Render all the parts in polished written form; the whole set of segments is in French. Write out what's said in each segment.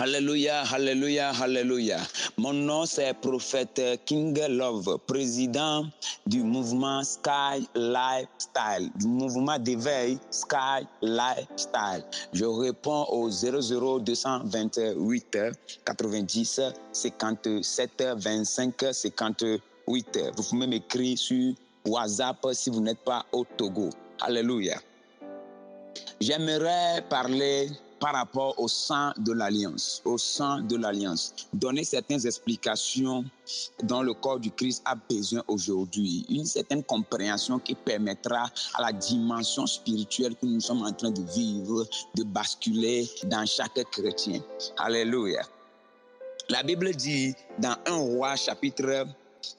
Alléluia, alléluia, alléluia. Mon nom c'est prophète King Love, président du mouvement Sky Lifestyle, du mouvement d'éveil Sky Lifestyle. Je réponds au 00228 90 57 25 58. Vous pouvez m'écrire sur WhatsApp si vous n'êtes pas au Togo. Alléluia. J'aimerais parler par rapport au sang de l'Alliance, donner certaines explications dont le corps du Christ a besoin aujourd'hui, une certaine compréhension qui permettra à la dimension spirituelle que nous sommes en train de vivre, de basculer dans chaque chrétien. Alléluia. La Bible dit dans 1 Roi chapitre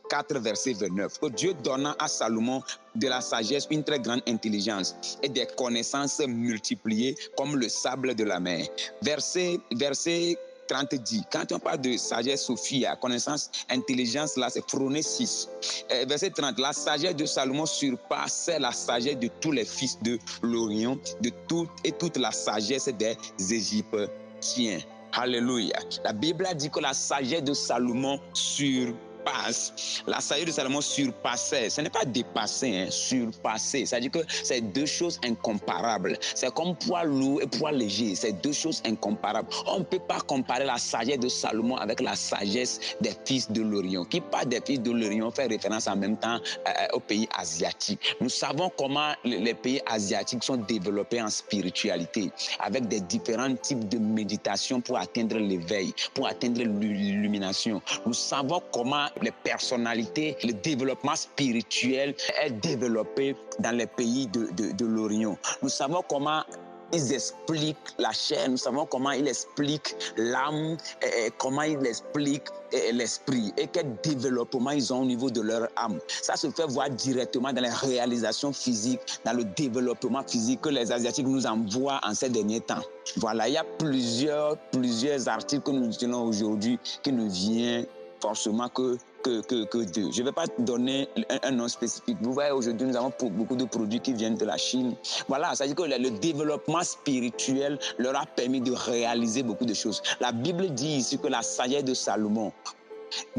4, verset 29, que Dieu donna à Salomon de la sagesse, une très grande intelligence et des connaissances multipliées comme le sable de la mer. Verset 30 dit, quand on parle de sagesse, Sophia, connaissance, intelligence, là c'est Phronésis. Verset 30, la sagesse de Salomon surpassait la sagesse de tous les fils de l'Orient, de toute la sagesse des Égyptiens. Alléluia. La Bible a dit que la sagesse de Salomon surpasse. La sagesse de Salomon surpassait, ce n'est pas dépassé, surpassé. C'est-à-dire que c'est deux choses incomparables. C'est comme poids lourd et poids léger, c'est deux choses incomparables. On ne peut pas comparer la sagesse de Salomon avec la sagesse des fils de l'Orient. Qui parle des fils de l'Orient fait référence en même temps aux pays asiatiques. Nous savons comment les pays asiatiques sont développés en spiritualité, avec des différents types de méditation pour atteindre l'éveil, pour atteindre l'illumination. Nous savons comment les personnalités, le développement spirituel est développé dans les pays de l'Orient. Nous savons comment ils expliquent la chair, nous savons comment ils expliquent l'âme, comment ils expliquent l'esprit et quel développement ils ont au niveau de leur âme. Ça se fait voir directement dans les réalisations physiques, dans le développement physique que les Asiatiques nous envoient en ces derniers temps. Voilà, il y a plusieurs articles que nous utilisons aujourd'hui qui nous viennent forcément que Dieu. Je ne vais pas te donner un nom spécifique. Vous voyez, aujourd'hui, nous avons beaucoup de produits qui viennent de la Chine. Voilà, ça veut dire que le développement spirituel leur a permis de réaliser beaucoup de choses. La Bible dit ici que la sagesse de Salomon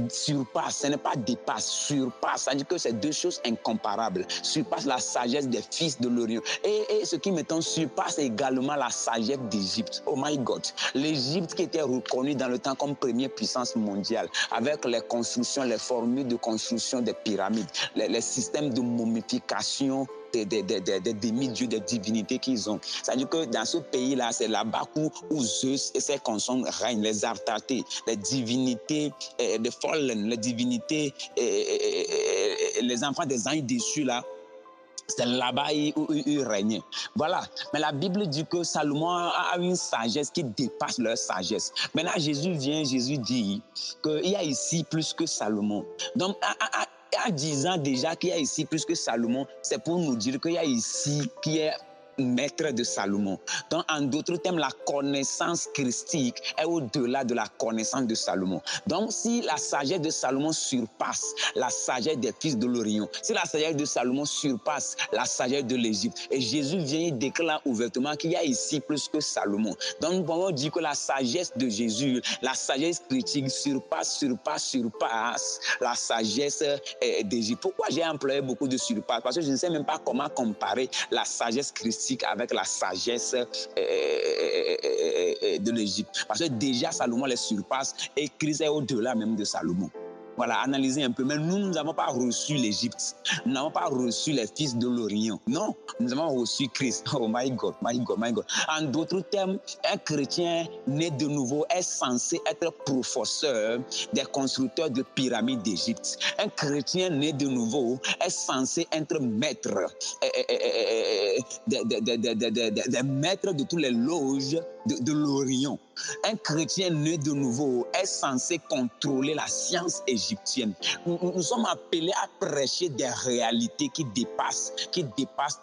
surpasse, ce n'est pas dépasse, surpasse, c'est-à-dire que c'est deux choses incomparables, surpasse la sagesse des fils de l'Orient. Et ce qui m'étonne, surpasse également la sagesse d'Égypte. Oh my God, l'Égypte qui était reconnue dans le temps comme première puissance mondiale, avec les constructions, les formules de construction des pyramides, les systèmes de momification des demi-dieux, des divinités qu'ils ont. C'est-à-dire que dans ce pays-là, c'est là-bas où Zeus et ses consorts règnent, les Artatés, les divinités de Fallen, les divinités, les enfants des anges déçus là. C'est là-bas où ils régnaient. Voilà. Mais la Bible dit que Salomon a une sagesse qui dépasse leur sagesse. Maintenant, Jésus dit qu'il y a ici plus que Salomon. Donc, en disant déjà qu'il y a ici plus que Salomon, c'est pour nous dire qu'il y a ici qui est maître de Salomon. Donc, en d'autres termes, la connaissance christique est au-delà de la connaissance de Salomon. Donc, si la sagesse de Salomon surpasse la sagesse des fils de l'Orient, si la sagesse de Salomon surpasse la sagesse de l'Égypte, et Jésus vient et déclare ouvertement qu'il y a ici plus que Salomon. Donc, nous pouvons dire que la sagesse de Jésus, la sagesse critique surpasse la sagesse d'Égypte. Pourquoi j'ai employé beaucoup de surpasse? Parce que je ne sais même pas comment comparer la sagesse christique avec la sagesse de l'Égypte. Parce que déjà Salomon les surpasse et Christ est au-delà même de Salomon. Voilà, analysez un peu. Mais nous n'avons pas reçu l'Égypte. Nous n'avons pas reçu les fils de l'Orient. Non, nous avons reçu Christ. Oh my God, my God, my God. En d'autres termes, un chrétien né de nouveau est censé être professeur des constructeurs de pyramides d'Égypte. Un chrétien né de nouveau est censé être maître des maîtres de tous les loges de l'Orient. Un chrétien né de nouveau est censé contrôler la science égyptienne. Nous sommes appelés à prêcher des réalités qui dépassent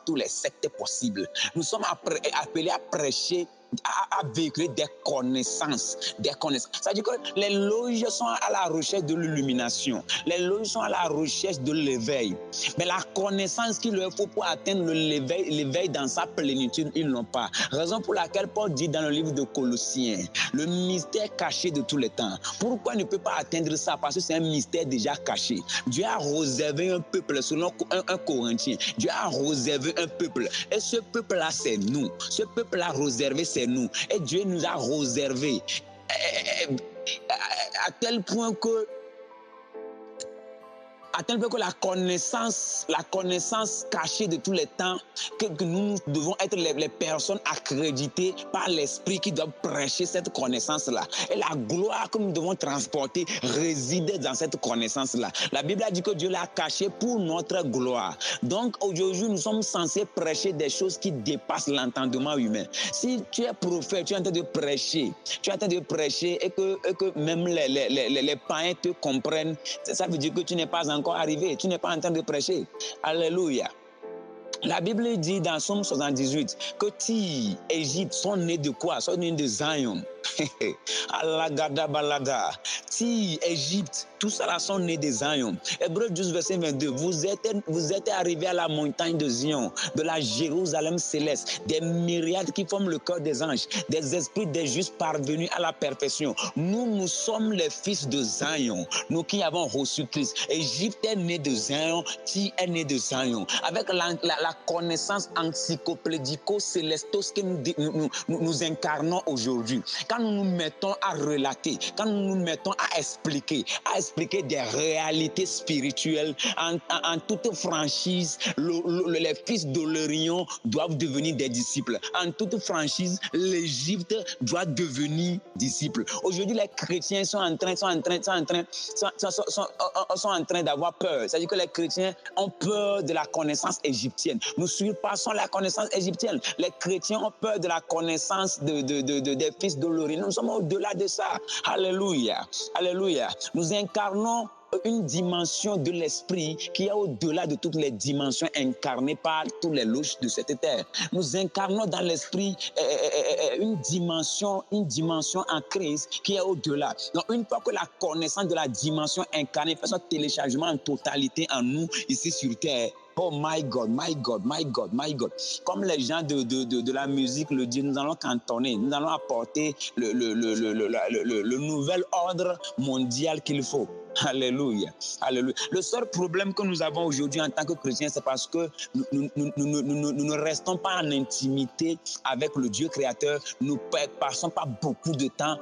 tous les sectes possibles. Nous sommes appelés à prêcher à véhiculer des connaissances. C'est-à-dire que les loges sont à la recherche de l'illumination. Les loges sont à la recherche de l'éveil. Mais la connaissance qu'il leur faut pour atteindre l'éveil dans sa plénitude, ils n'ont pas. Raison pour laquelle Paul dit dans le livre de Colossiens, le mystère caché de tous les temps. Pourquoi il ne peut pas atteindre ça? Parce que c'est un mystère déjà caché. Dieu a réservé un peuple, selon un Corinthien. Dieu a réservé un peuple. Et ce peuple-là, c'est nous. Ce peuple-là réservé, c'est nous. Et Dieu nous a réservé à tel point que la connaissance cachée de tous les temps, que nous devons être les personnes accréditées par l'Esprit qui doivent prêcher cette connaissance-là. Et la gloire que nous devons transporter réside dans cette connaissance-là. La Bible a dit que Dieu l'a cachée pour notre gloire. Donc aujourd'hui, nous sommes censés prêcher des choses qui dépassent l'entendement humain. Si tu es prophète, tu es en train de prêcher, et que même les païens te comprennent, ça veut dire que tu n'es pas encore arrivé, tu n'es pas en train de prêcher. Alléluia. La Bible dit dans Somme 78 que Tyr, Égypte sont nés de quoi? Sont nés de Zion. Tyr, Égypte, tout ça là sont nés de Zion. Hébreux 12, verset 22. Vous êtes arrivés à la montagne de Zion, de la Jérusalem céleste, des myriades qui forment le cœur des anges, des esprits des justes parvenus à la perfection. Nous sommes les fils de Zion, nous qui avons reçu Christ. Égypte est né de Zion, Tyr est né de Zion. Avec la connaissance encyclopédico-célestos que nous incarnons aujourd'hui. Quand nous nous mettons à relater, quand nous nous mettons à expliquer des réalités spirituelles en toute franchise, les fils de l'Orient doivent devenir des disciples. En toute franchise, l'Égypte doit devenir disciple. Aujourd'hui, les chrétiens sont en train d'avoir peur. C'est-à-dire que les chrétiens ont peur de la connaissance égyptienne. Nous surpassons la connaissance égyptienne. Les chrétiens ont peur de la connaissance des fils de l'Orient. Nous sommes au-delà de ça. Alléluia. Alléluia. Nous incarnons une dimension de l'esprit qui est au-delà de toutes les dimensions incarnées par tous les loges de cette terre. Nous incarnons dans l'esprit une dimension en Christ qui est au-delà. Donc une fois que la connaissance de la dimension incarnée fait son téléchargement en totalité en nous ici sur terre, oh my God, my God, my God, my God. Comme les gens de la musique le disent, nous allons cantonner, nous allons apporter le nouvel ordre mondial qu'il faut. Alléluia. Alléluia. Le seul problème que nous avons aujourd'hui en tant que chrétiens, c'est parce que nous ne restons pas en intimité avec le Dieu créateur. Nous ne passons pas beaucoup de temps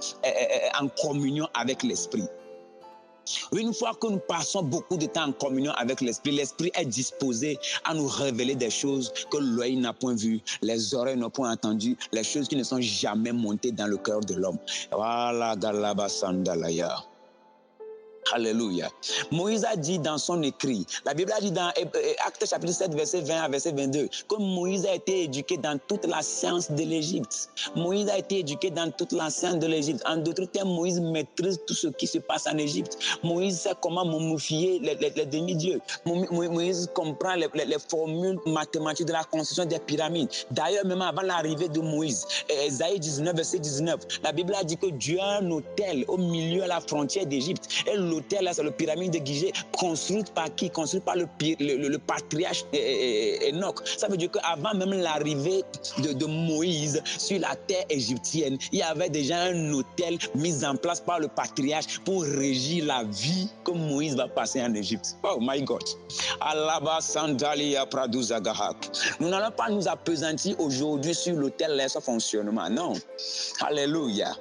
en communion avec l'Esprit. Une fois que nous passons beaucoup de temps en communion avec l'Esprit, l'Esprit est disposé à nous révéler des choses que l'œil n'a point vues, les oreilles n'ont point entendues, les choses qui ne sont jamais montées dans le cœur de l'homme. Voilà, Galaba Sandalaya. Alléluia. Moïse a dit dans son écrit, la Bible a dit dans Actes chapitre 7, verset 20 à verset 22, que Moïse a été éduqué dans toute la science de l'Égypte. Moïse a été éduqué dans toute la science de l'Égypte. En d'autres termes, Moïse maîtrise tout ce qui se passe en Égypte. Moïse sait comment momifier les demi-dieux. Moïse comprend les formules mathématiques de la construction des pyramides. D'ailleurs, même avant l'arrivée de Moïse, Ésaïe 19, verset 19, la Bible a dit que Dieu a un autel au milieu à la frontière d'Égypte. Et l'autel là, c'est le pyramide de Gizeh, construite par qui? Construite par le patriarche Enoch. Ça veut dire qu'avant même l'arrivée de Moïse sur la terre égyptienne, il y avait déjà un autel mis en place par le patriarche pour régir la vie que Moïse va passer en Égypte. Oh my God. Alaba Sandalia Praduzagahak. Nous n'allons pas nous appesantir aujourd'hui sur l'autel et son fonctionnement. Non. Alléluia.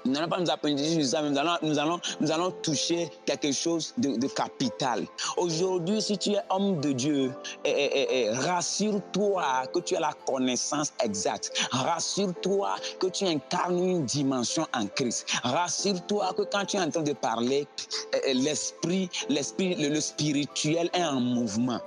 Nous n'allons pas nous appesantir sur ça, mais nous allons toucher quelque chose de capital. Aujourd'hui, si tu es homme de Dieu, rassure-toi que tu as la connaissance exacte. Rassure-toi que tu incarnes une dimension en Christ. Rassure-toi que quand tu es en train de parler, le spirituel est en mouvement.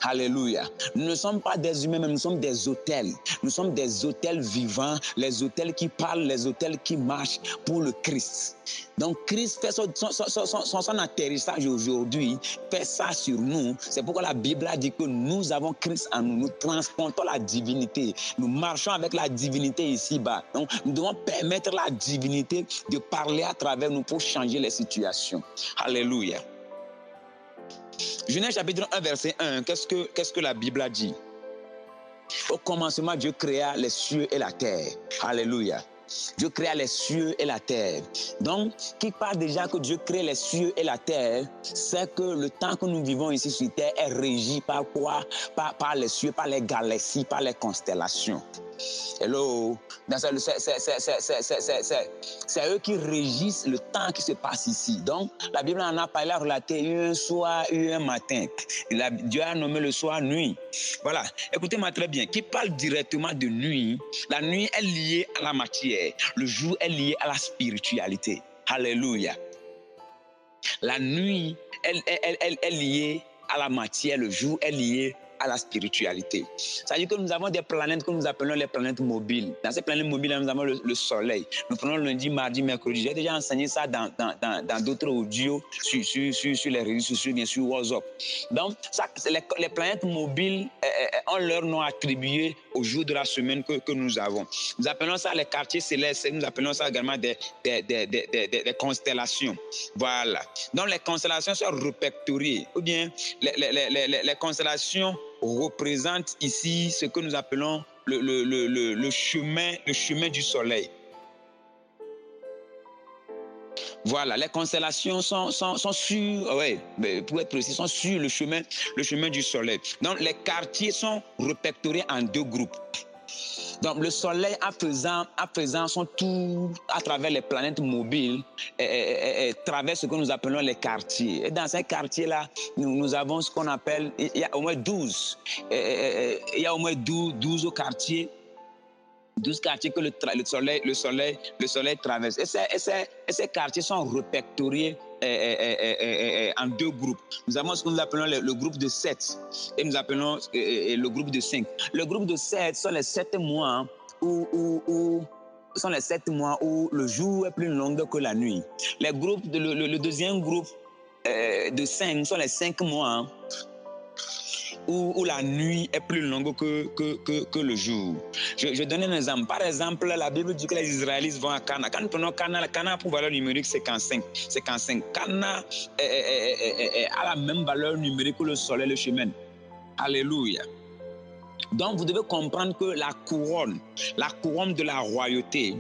Alléluia. Nous ne sommes pas des humains, mais nous sommes des autels. Nous sommes des autels vivants, les autels qui parlent, les autels qui marchent pour le Christ. Donc Christ fait son atterrissage aujourd'hui, fait ça sur nous. C'est pourquoi la Bible a dit que nous avons Christ en nous. Nous transportons la divinité. Nous marchons avec la divinité ici-bas. Donc nous devons permettre la divinité de parler à travers nous pour changer les situations. Alléluia. Genèse chapitre 1, verset 1, qu'est-ce que la Bible a dit? Au commencement, Dieu créa les cieux et la terre. Alléluia. Dieu créa les cieux et la terre. Donc, qui parle déjà que Dieu crée les cieux et la terre, c'est que le temps que nous vivons ici sur terre est régi par quoi? Par les cieux, par les galaxies, par les constellations. Hello. C'est eux qui régissent le temps qui se passe ici. Donc, la Bible en a parlé, relaté un soir et un matin. Dieu a nommé le soir nuit. Voilà. Écoutez-moi très bien. Qui parle directement de nuit, la nuit est liée à la matière. Le jour est lié à la spiritualité. Alléluia. La nuit est liée à la matière. Le jour est lié à la spiritualité. C'est-à-dire que nous avons des planètes que nous appelons les planètes mobiles. Dans ces planètes mobiles, nous avons le soleil. Nous prenons lundi, mardi, mercredi. J'ai déjà enseigné ça dans d'autres audios sur les réseaux sociaux, bien sûr, WhatsApp. Donc, ça, les planètes mobiles ont leur nom attribué au jour de la semaine que nous avons. Nous appelons ça les quartiers célestes. Nous appelons ça également des constellations. Voilà. Donc, les constellations sont répertoriées. Ou bien, les constellations représente ici ce que nous appelons le chemin du soleil. Voilà, les constellations sont sur, pour être précis, sont sur le chemin du soleil. Donc, les quartiers sont répertoriés en deux groupes. Donc, le soleil, à faisant son tour à travers les planètes mobiles, traverse ce que nous appelons les quartiers. Et dans ces quartiers-là, nous avons ce qu'on appelle, il y a au moins 12. Il y a au moins 12 quartiers. 12 quartiers que le soleil traverse. Et ces quartiers sont répertoriés en deux groupes. Nous avons ce que nous appelons le groupe de 7 et nous appelons le groupe de 5. Le groupe de 7 sont les 7 mois où le jour est plus long que la nuit. Le deuxième groupe de 5 sont les 5 mois où la nuit est plus longue que le jour. Je donne un exemple. Par exemple, la Bible dit que les Israélites vont à Cana. Quand nous prenons Cana, Cana a pour valeur numérique 55. Cana a la même valeur numérique que le soleil et le chemin. Alléluia. Donc, vous devez comprendre que la couronne de la royauté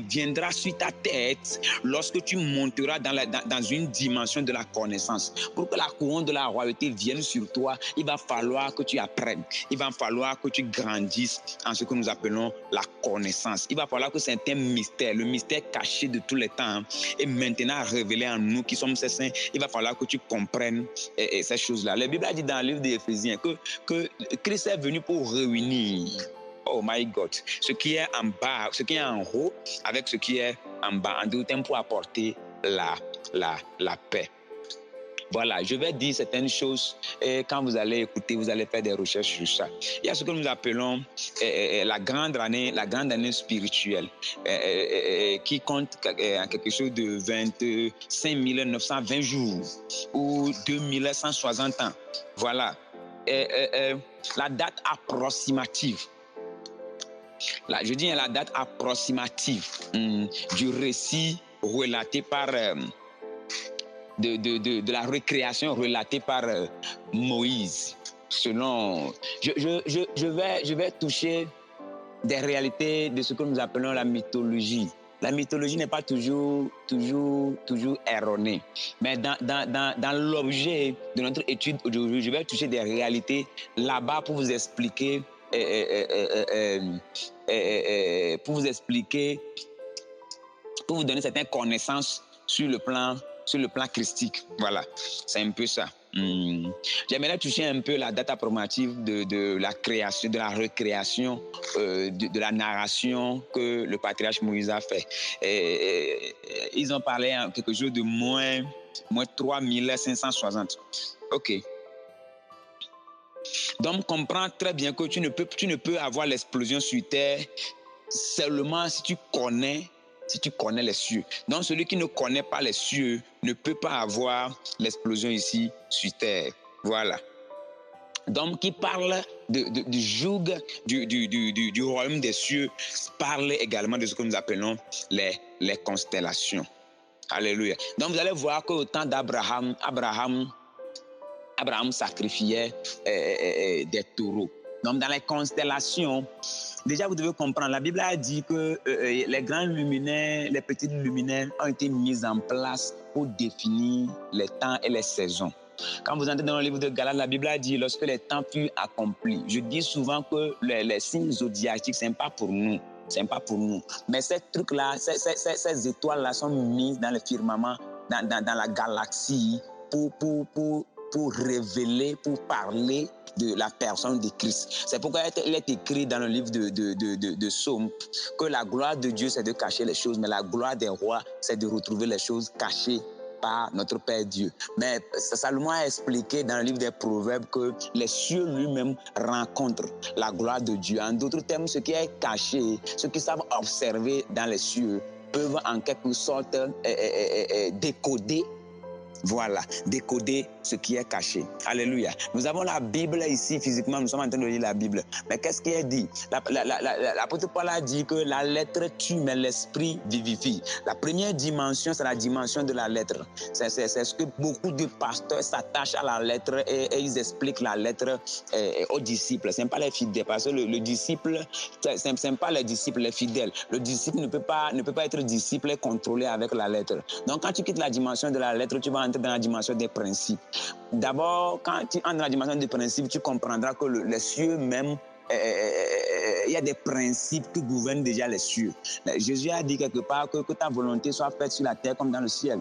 viendra sur ta tête lorsque tu monteras dans une dimension de la connaissance. Pour que la couronne de la royauté vienne sur toi, il va falloir que tu apprennes. Il va falloir que tu grandisses en ce que nous appelons la connaissance. Il va falloir que certains mystères, le mystère caché de tous les temps, est maintenant révélé en nous qui sommes ses saints. Il va falloir que tu comprennes ces choses-là. La Bible a dit dans le livre des Éphésiens que Christ est venu pour réunir, oh my God, ce qui est en bas, ce qui est en haut avec ce qui est en bas, en deux termes, pour apporter la paix. Voilà, je vais dire certaines choses et quand vous allez écouter, vous allez faire des recherches sur ça. Il y a ce que nous appelons la grande année spirituelle qui compte quelque chose de 25 920 jours ou 2160 ans. Voilà. La date approximative. Là, je dis la date approximative du récit relaté par de la récréation relatée par Moïse. Selon, je vais toucher des réalités de ce que nous appelons la mythologie. La mythologie n'est pas toujours erronée. Mais dans l'objet de notre étude aujourd'hui, je vais toucher des réalités là-bas pour vous expliquer, pour vous donner certaines connaissances sur le plan christique. Voilà, c'est un peu ça. J'aimerais toucher un peu la date approximative de la création, de la recréation, de la narration que le patriarche Moïse a fait. Ils ont parlé en quelque chose de moins 3560. Ok. Donc, comprends très bien que tu ne peux avoir l'explosion sur terre seulement si tu connais les cieux. Donc, celui qui ne connaît pas les cieux ne peut pas avoir l'explosion ici sur terre. Voilà. Donc, qui parle du joug du royaume des cieux, parle également de ce que nous appelons les constellations. Alléluia. Donc, vous allez voir qu'au temps d'Abraham, Abraham sacrifiait des taureaux. Donc, dans les constellations, déjà, vous devez comprendre, la Bible a dit que les grands luminaires, les petits luminaires ont été mis en place pour définir les temps et les saisons. Quand vous entrez dans le livre de Galates, la Bible a dit, lorsque les temps furent accomplis, je dis souvent que les signes zodiaciques, ce n'est pas pour nous. Ce n'est pas pour nous. Mais ces trucs-là, ces étoiles-là sont mises dans le firmament, dans la galaxie pour révéler, pour parler de la personne de Christ. C'est pourquoi il est écrit dans le livre de Psaume que la gloire de Dieu, c'est de cacher les choses, mais la gloire des rois, c'est de retrouver les choses cachées par notre Père Dieu. Mais Salomon a expliqué dans le livre des Proverbes que les cieux lui-même rencontrent la gloire de Dieu. En d'autres termes, ce qui est caché, ceux qui savent observer dans les cieux, peuvent en quelque sorte décoder. Voilà, décoder ce qui est caché. Alléluia. Nous avons la Bible ici, physiquement, nous sommes en train de lire la Bible. Mais qu'est-ce qui est dit? L'apôtre Paul a dit que la lettre tue, mais l'esprit vivifie. La première dimension, c'est la dimension de la lettre. C'est ce que beaucoup de pasteurs s'attachent à la lettre et ils expliquent la lettre aux disciples. Ce n'est pas les fidèles, parce que le disciple, ce n'est pas les disciples, les fidèles. Le disciple ne peut pas être disciple et contrôlé avec la lettre. Donc, quand tu quittes la dimension de la lettre, tu vas entrer dans la dimension des principes. D'abord, quand tu entres dans la dimension des principes, tu comprendras que les cieux même, il y a des principes qui gouvernent déjà les cieux. Jésus a dit quelque part que ta volonté soit faite sur la terre comme dans le ciel.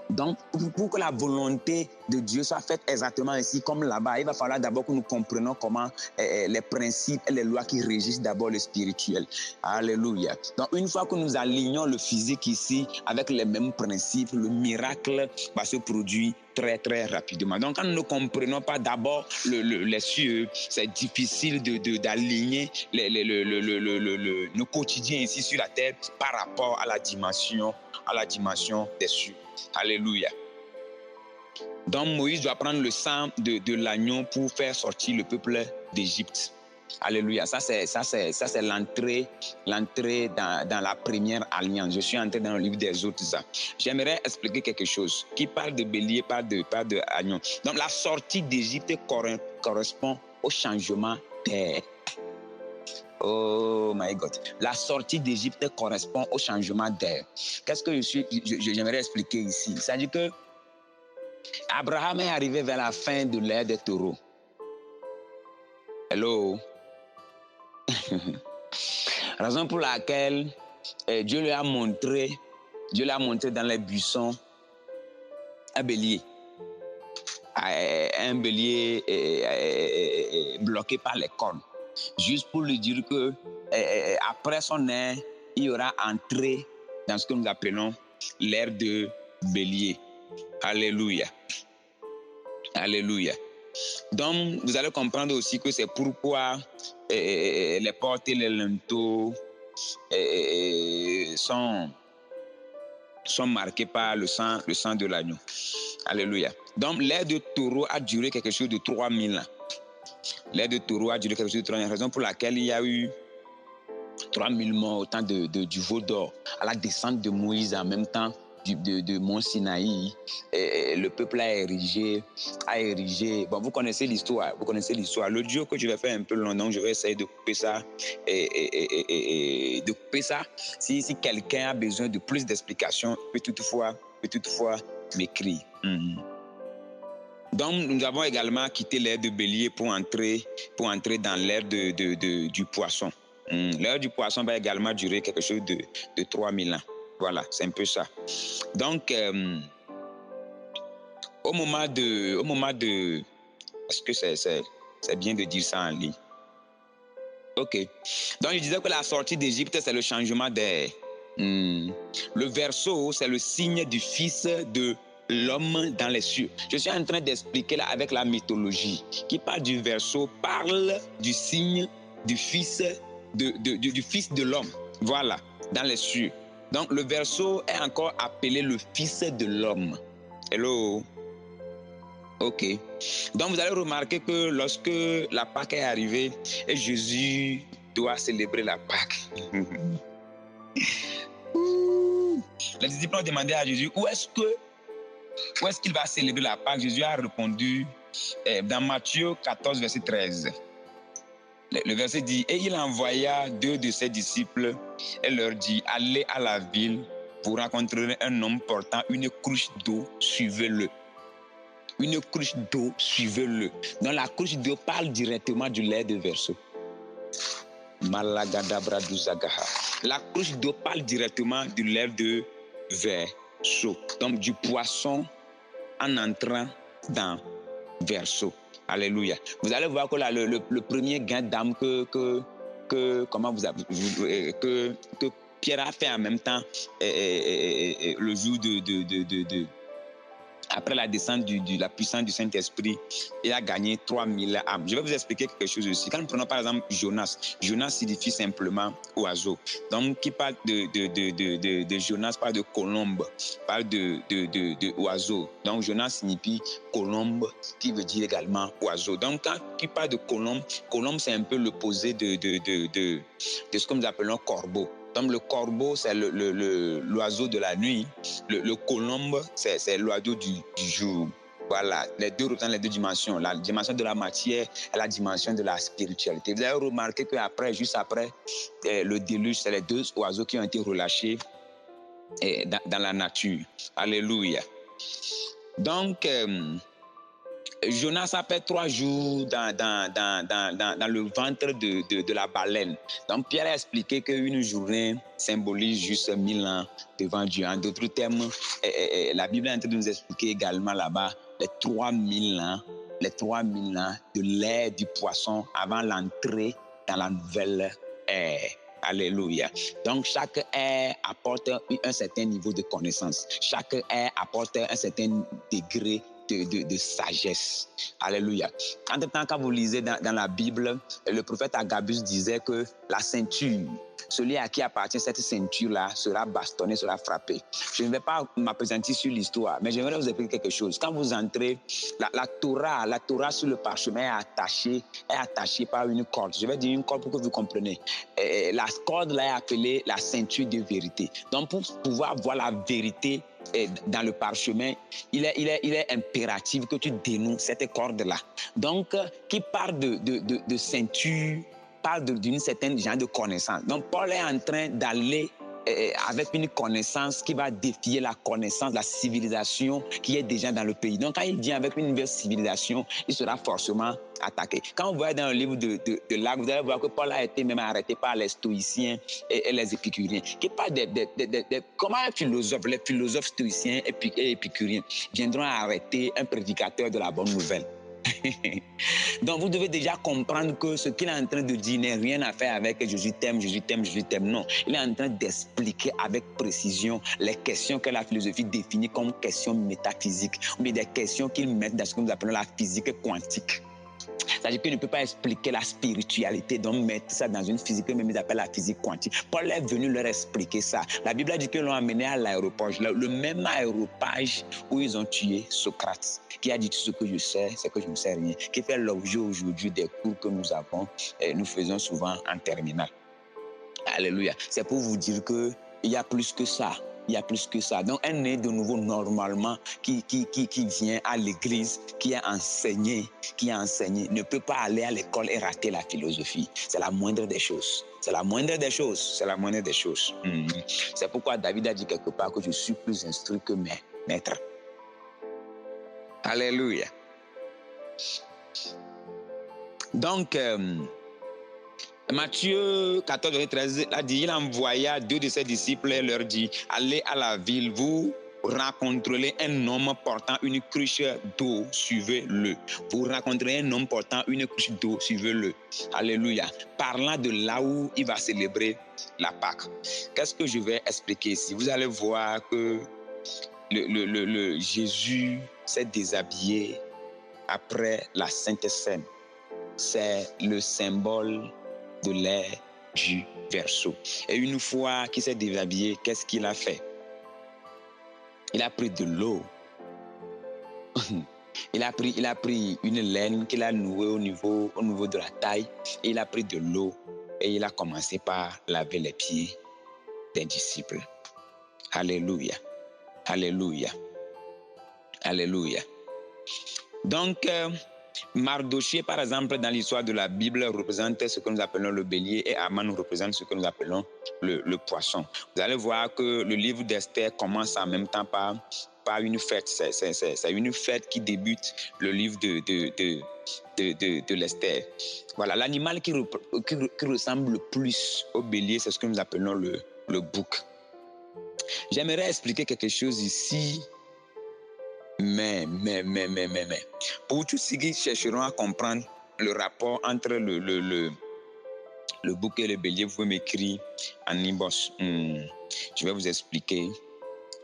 Donc, pour que la volonté de Dieu soit faite exactement ici comme là-bas, il va falloir d'abord que nous comprenions comment les principes et les lois qui régissent d'abord le spirituel. Alléluia. Donc, une fois que nous alignons le physique ici avec les mêmes principes, le miracle va se produire très, très rapidement. Donc, quand nous ne comprenons pas d'abord les cieux, c'est difficile d'aligner nos quotidiens ici sur la terre par rapport à la dimension des cieux. Alléluia. Donc Moïse doit prendre le sang de l'agneau pour faire sortir le peuple d'Égypte. Alléluia. Ça c'est l'entrée dans la première alliance. Je suis entré dans le livre des autres. J'aimerais expliquer quelque chose qui parle de bélier, parle de agneau. Donc la sortie d'Égypte correspond au changement d'air. Oh my God. La sortie d'Égypte correspond au changement d'air. Qu'est-ce que j'aimerais expliquer ici? C'est-à-dire que Abraham est arrivé vers la fin de l'ère des taureaux. Hello? Raison pour laquelle Dieu lui a montré dans les buissons un bélier. Un bélier bloqué par les cornes. Juste pour lui dire que après son ère, il y aura entré dans ce que nous appelons l'ère de bélier. Alléluia. Alléluia. Donc, vous allez comprendre aussi que c'est pourquoi les portes et les linteaux sont marqués par le sang de l'agneau. Alléluia. Donc, l'ère de taureau a duré quelque chose de 3000 ans. L'ère de taureau a duré quelque chose de 3000 ans, raison pour laquelle il y a eu 3000 morts au temps du veau d'or, à la descente de Moïse en même temps de Mont Sinaï. Le peuple a érigé. Bon, vous connaissez l'histoire. Le Dieu que je vais faire un peu long, donc je vais essayer de couper ça. Si quelqu'un a besoin de plus d'explications, peut toutefois m'écrire. Donc, nous avons également quitté l'ère de bélier pour entrer dans l'ère du poisson. L'ère du poisson va également durer quelque chose de 3000 ans. Voilà, c'est un peu ça. Donc, au moment de... Est-ce que c'est bien de dire ça en ligne? Ok. Donc, je disais que la sortie d'Égypte, c'est le changement d'air. Le verseau, c'est le signe du fils de l'homme dans les cieux. Je suis en train d'expliquer là avec la mythologie qui parle du verseau, parle du signe du fils du fils de l'homme. Voilà, dans les cieux. Donc le verseau est encore appelé le fils de l'homme. Hello? Ok. Donc vous allez remarquer que lorsque la Pâque est arrivée et Jésus doit célébrer la Pâque, les disciples ont demandé à Jésus où est-ce qu'il va célébrer la Pâque. Jésus a répondu dans Matthieu 14, verset 13. Le verset dit, et il envoya 2 de ses disciples et leur dit, allez à la ville, vous rencontrerez un homme portant une cruche d'eau, suivez-le. Une cruche d'eau, suivez-le. Donc la cruche d'eau parle directement du lait de verseau. Malagadabraduzagaha. La cruche d'eau parle directement du lait de verseau. Donc du poisson en entrant dans verseau. Alléluia. Vous allez voir que là, le premier gain d'âme que Pierre a fait en même temps le jour après la descente de la puissance du Saint-Esprit, il a gagné 3000 âmes. Je vais vous expliquer quelque chose aussi. Quand nous prenons par exemple Jonas, Jonas signifie simplement oiseau. Donc, qui parle de Jonas, parle de colombe, parle de oiseau. Donc, Jonas signifie colombe, qui veut dire également oiseau. Donc, quand il parle de colombe, colombe c'est un peu l'opposé de ce que nous appelons corbeau. Donc le corbeau, c'est l'oiseau de la nuit. Le colombe, c'est l'oiseau du jour. Voilà, les deux représentent les deux dimensions. La dimension de la matière et la dimension de la spiritualité. Vous avez remarqué qu'après, juste après le déluge, c'est les deux oiseaux qui ont été relâchés dans la nature. Alléluia. Donc, Jonas a fait 3 jours dans le ventre de la baleine. Donc Pierre a expliqué qu'une journée symbolise juste 1000 ans devant Dieu. En d'autres termes, la Bible est en train de nous expliquer également là-bas les 3000 ans de l'ère du poisson avant l'entrée dans la nouvelle ère. Alléluia. Donc, chaque ère apporte un certain niveau de connaissance. Chaque ère apporte un certain degré de sagesse. Alléluia. En même temps, quand vous lisez dans la Bible, le prophète Agabus disait que la ceinture, celui à qui appartient cette ceinture-là sera bastonné, sera frappé. Je ne vais pas m'appesantir sur l'histoire, mais j'aimerais vous expliquer quelque chose. Quand vous entrez, la Torah sur le parchemin est attachée par une corde. Je vais dire une corde pour que vous compreniez. La corde là est appelée la ceinture de vérité. Donc pour pouvoir voir la vérité dans le parchemin, il est impératif que tu dénoues cette corde-là. Donc, qui parle de ceinture, parle d'une certaine genre de connaissance. Donc, Paul est en train d'aller avec une connaissance qui va défier la connaissance, la civilisation qui est déjà dans le pays. Donc, quand il vient avec une nouvelle civilisation, il sera forcément attaqué. Quand vous voyez dans le livre de l'Acte, vous allez voir que Paul a été même arrêté par les stoïciens et les épicuriens, qui parlent comment les philosophes stoïciens et épicuriens viendront arrêter un prédicateur de la bonne nouvelle. Donc vous devez déjà comprendre que ce qu'il est en train de dire n'a rien à faire avec Jésus t'aime, Jésus t'aime, Jésus t'aime. Non, il est en train d'expliquer avec précision les questions que la philosophie définit comme questions métaphysiques, ou bien des questions qu'il met dans ce que nous appelons la physique quantique. C'est-à-dire qu'il ne peut pas expliquer la spiritualité, donc mettre ça dans une physique que même ils appellent la physique quantique. Paul est venu leur expliquer ça. La Bible a dit qu'ils l'ont amené à l'aéropage, le même aéropage où ils ont tué Socrate, qui a dit tout ce que je sais, c'est que je ne sais rien, qui fait l'objet aujourd'hui des cours que nous avons et nous faisons souvent en terminale. Alléluia. C'est pour vous dire qu'il y a plus que ça. Il y a plus que ça. Donc, un né de nouveau, normalement, qui vient à l'église, qui est enseigné, ne peut pas aller à l'école et rater la philosophie. C'est la moindre des choses. C'est la moindre des choses. C'est la moindre des choses. C'est pourquoi David a dit quelque part que je suis plus instruit que mes maîtres. Alléluia. Donc, Matthieu 14, 13 a dit, il envoya 2 de ses disciples et leur dit, allez à la ville, vous rencontrerez un homme portant une cruche d'eau, suivez-le. Vous rencontrerez un homme portant une cruche d'eau, suivez-le. Alléluia. Parlant de là où il va célébrer la Pâque. Qu'est-ce que je vais expliquer ici? Vous allez voir que Jésus s'est déshabillé après la Sainte Seine. C'est le symbole de l'ère du verseau. Et une fois qu'il s'est déshabillé, qu'est-ce qu'il a fait? Il a pris de l'eau. Il a pris une laine qu'il a nouée au niveau de la taille. Et il a pris de l'eau et il a commencé par laver les pieds des disciples. Alléluia. Alléluia. Alléluia. Donc, Mardochée, par exemple, dans l'histoire de la Bible, représente ce que nous appelons le bélier et Aman représente ce que nous appelons le poisson. Vous allez voir que le livre d'Esther commence en même temps par une fête. C'est une fête qui débute le livre de l'Esther. Voilà, l'animal qui ressemble le plus au bélier, c'est ce que nous appelons le bouc. J'aimerais expliquer quelque chose ici. Mais, pour tous ceux qui chercheront à comprendre le rapport entre le bouc et le bélier, vous pouvez m'écrire en inbox. Je vais vous expliquer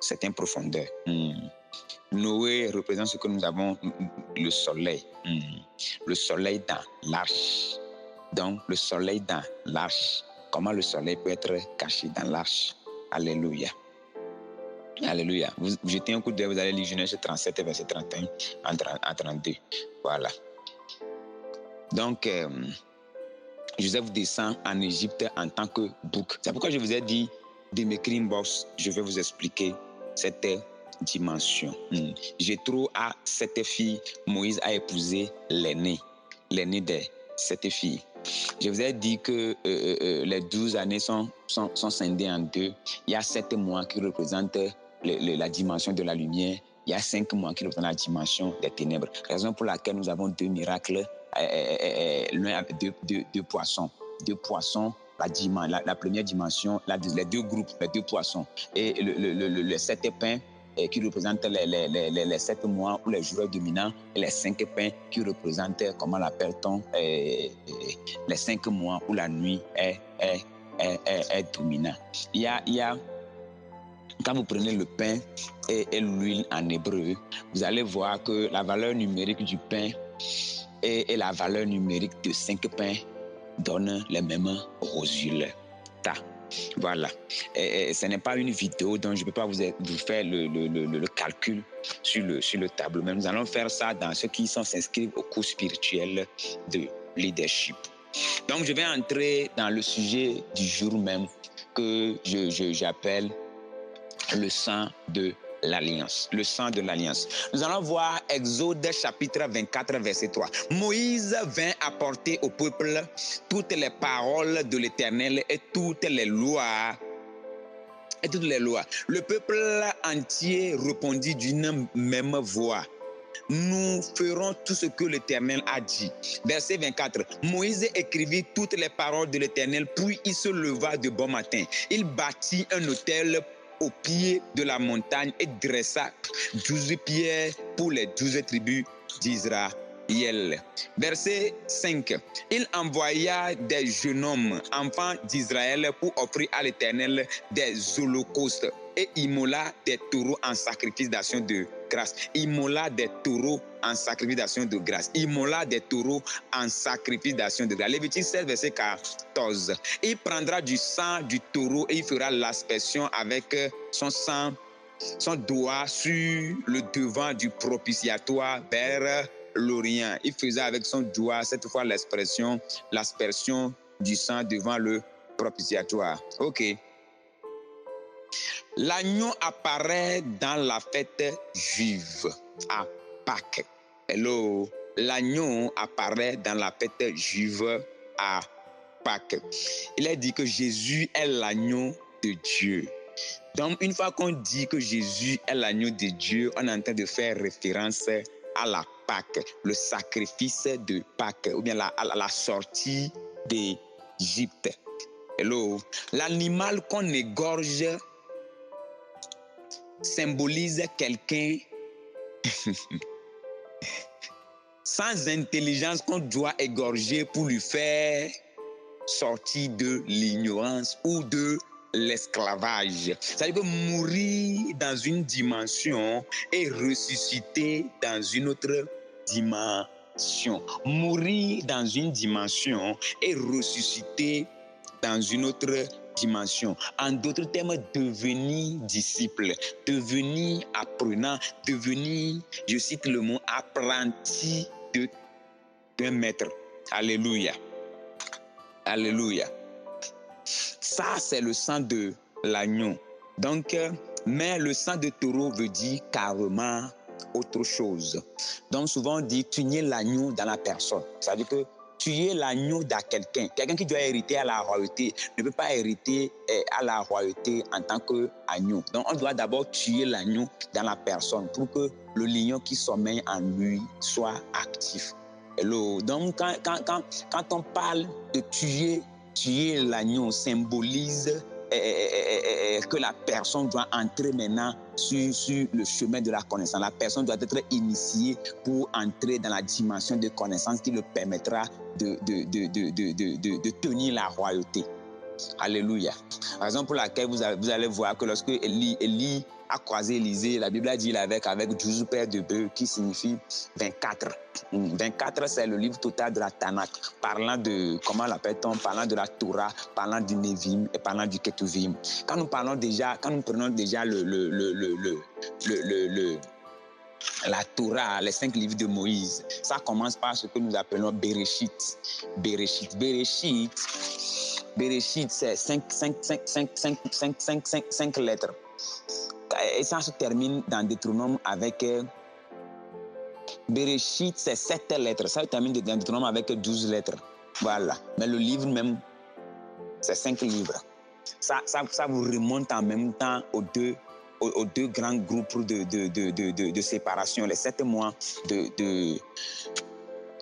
certaines profondeurs. Noé représente ce que nous avons, le soleil. Le soleil dans l'arche. Donc, le soleil dans l'arche. Comment le soleil peut être caché dans l'arche? Alléluia. Alléluia. Vous jetez un coup d'œil, vous allez lire Genèse 37, verset 31 à 32. Voilà. Donc, Joseph descend en Égypte en tant que bouc. C'est pourquoi je vous ai dit de m'écrire inbox. Je vais vous expliquer cette dimension. Jéthro a 7 filles. Moïse a épousé l'aînée de 7 filles. Je vous ai dit que les 12 années sont scindées en 2. Il y a 7 mois qui représentent la dimension de la lumière. Il y a 5 mois qui représentent la dimension des ténèbres. Raison pour laquelle nous avons 2 miracles, l'un avec deux poissons. 2 poissons, la première dimension, les 2 groupes, les 2 poissons. Et les 7 pains qui représentent les 7 mois où les jours dominants, et les 5 pains qui représentent, comment l'appelle-t-on, les 5 mois où la nuit est dominante. Il y a quand vous prenez le pain et l'huile en hébreu, vous allez voir que la valeur numérique du pain et la valeur numérique de 5 pains donnent les mêmes résultats. Voilà. Et ce n'est pas une vidéo, donc je ne peux pas vous faire le calcul sur le tableau. Mais nous allons faire ça dans ceux qui s'inscrivent au cours spirituel de leadership. Donc, je vais entrer dans le sujet du jour même que j'appelle le sang de l'Alliance. Le sang de l'Alliance. Nous allons voir Exode chapitre 24, verset 3. Moïse vint apporter au peuple toutes les paroles de l'Éternel et toutes les lois. Le peuple entier répondit d'une même voix. Nous ferons tout ce que l'Éternel a dit. Verset 24. Moïse écrivit toutes les paroles de l'Éternel, puis il se leva de bon matin. Il bâtit un autel au pied de la montagne et dressa 12 pierres pour les 12 tribus d'Israël. Verset 5. Il envoya des jeunes hommes, enfants d'Israël, pour offrir à l'Éternel des holocaustes et immola des taureaux en sacrifice d'action de grâce. Immola des taureaux en sacrifice d'action de grâce. Immola des taureaux en sacrifice d'action de grâce. Lévitique 16, verset 14. Il prendra du sang du taureau et il fera l'aspersion avec son sang, son doigt sur le devant du propitiatoire vers l'Orient. Il faisait avec son doigt, cette fois l'aspersion du sang devant le propitiatoire. Ok. L'agneau apparaît dans la fête juive à Pâques. Hello. L'agneau apparaît dans la fête juive à Pâques. Il est dit que Jésus est l'agneau de Dieu. Donc, une fois qu'on dit que Jésus est l'agneau de Dieu, on est en train de faire référence à la Pâques, le sacrifice de Pâques, ou bien la sortie d'Égypte. Hello. L'animal qu'on égorge symbolise quelqu'un sans intelligence qu'on doit égorger pour lui faire sortir de l'ignorance ou de l'esclavage. C'est-à-dire que mourir dans une dimension et ressusciter dans une autre dimension. Mourir dans une dimension et ressusciter dans une autre dimension. En d'autres termes, devenir disciple, devenir apprenant, devenir, je cite le mot, apprenti d'un maître. Alléluia. Alléluia. Ça, c'est le sang de l'agneau. Donc, mais le sang de taureau veut dire carrément autre chose. Donc, souvent, on dit tuer l'agneau dans la personne. Ça veut dire que tuer l'agneau dans quelqu'un. Quelqu'un qui doit hériter à la royauté ne peut pas hériter à la royauté en tant qu'agneau. Donc, on doit d'abord tuer l'agneau dans la personne pour que le lion qui sommeille en lui soit actif. Hello. Donc, quand on parle de tuer l'agneau, symbolise que la personne doit entrer maintenant sur le chemin de la connaissance. La personne doit être initiée pour entrer dans la dimension de connaissance qui le permettra de tenir la royauté. Alléluia. Raison pour laquelle vous allez voir que lorsque Élie a croisé Élisée, la Bible a dit avec 12 paires de bœufs, qui signifie 24. 24, c'est le livre total de la Tanakh, parlant de, comment l'appelle-t-on, parlant de la Torah, parlant du Nevim et parlant du Ketuvim. Quand nous prenons déjà la Torah, les 5 livres de Moïse, ça commence par ce que nous appelons Bereshit. Bereshit, c'est 5 lettres. Et ça se termine dans Deutéronome avec Bereshit, c'est 7 lettres. Ça se termine dans Deutéronome avec 12 lettres. Voilà. Mais le livre même, c'est 5 livres. Ça vous remonte en même temps aux deux grands groupes de séparation. Les 7 mois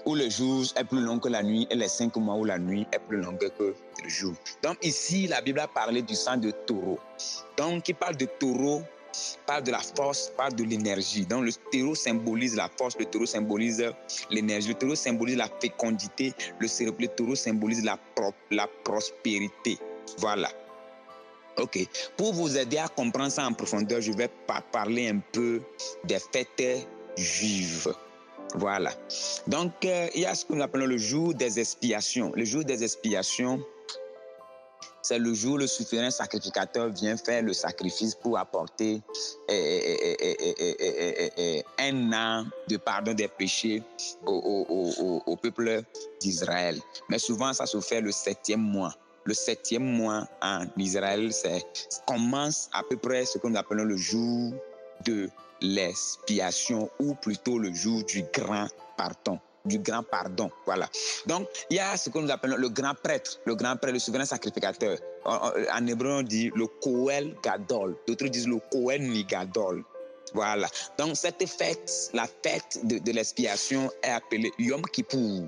où le jour est plus long que la nuit et les 5 mois où la nuit est plus longue que le jour. Donc ici, la Bible a parlé du sang de taureau. Donc, qui parle de taureau, parle de la force, parle de l'énergie. Donc, le taureau symbolise la force, le taureau symbolise l'énergie, le taureau symbolise la fécondité, le taureau symbolise la prospérité. Voilà. Ok. Pour vous aider à comprendre ça en profondeur, je vais parler un peu des fêtes juives. Voilà. Donc, il y a ce que nous appelons le jour des expiations. Le jour des expiations, c'est le jour où le souverain sacrificateur vient faire le sacrifice pour apporter un an de pardon des péchés au peuple d'Israël. Mais souvent, ça se fait le 7e mois. Le 7e mois en Israël, commence à peu près ce que nous appelons le jour de l'expiation, ou plutôt le jour du grand pardon. Voilà. Donc, il y a ce que nous appelons le grand prêtre, le souverain sacrificateur. En hébreu, on dit le Kohen Gadol. D'autres disent le Kohen Nigadol. Voilà. Donc, cette fête, la fête de l'expiation est appelée Yom Kippour.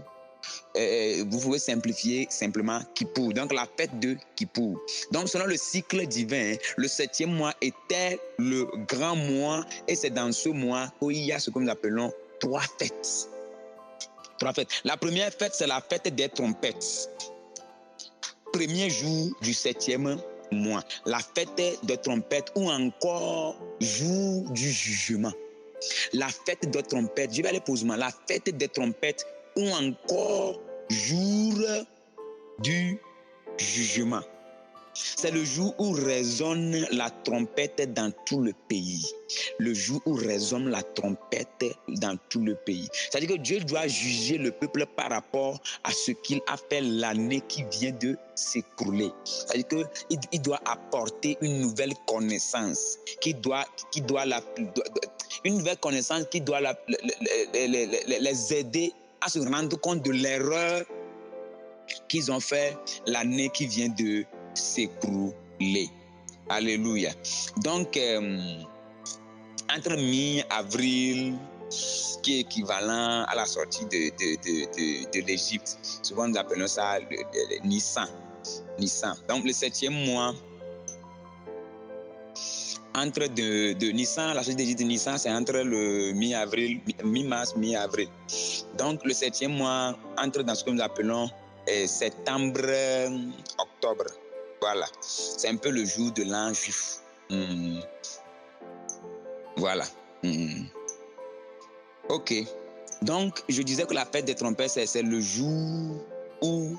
Vous pouvez simplifier simplement Kippour. Donc, la fête de Kippour. Donc, selon le cycle divin, le 7e mois était le grand mois, et c'est dans ce mois où il y a ce que nous appelons 3 fêtes. 3 fêtes. La première fête, c'est la fête des trompettes. Premier jour du 7e mois. La fête des trompettes, ou encore jour du jugement. La fête des trompettes, je vais aller posément. La fête des trompettes, ou encore jour du jugement. C'est le jour où résonne la trompette dans tout le pays. Le jour où résonne la trompette dans tout le pays. C'est-à-dire que Dieu doit juger le peuple par rapport à ce qu'il a fait l'année qui vient de s'écouler. C'est-à-dire qu'il doit apporter une nouvelle connaissance une nouvelle connaissance qui doit les aider à se rendre compte de l'erreur qu'ils ont fait l'année qui vient de s'écrouler. Alléluia. Donc, entre mi-avril, qui est équivalent à la sortie de l'Égypte, souvent nous appelons ça le Nissan. Donc, le 7e mois, entre de Nissan, la sortie d'Égypte de Nissan, c'est entre le mi-mars, mi-avril. Donc, le 7e mois entre dans ce que nous appelons septembre, octobre. Voilà. C'est un peu le jour de l'an juif. Voilà. Ok. Donc, je disais que la fête des trompettes, c'est le jour où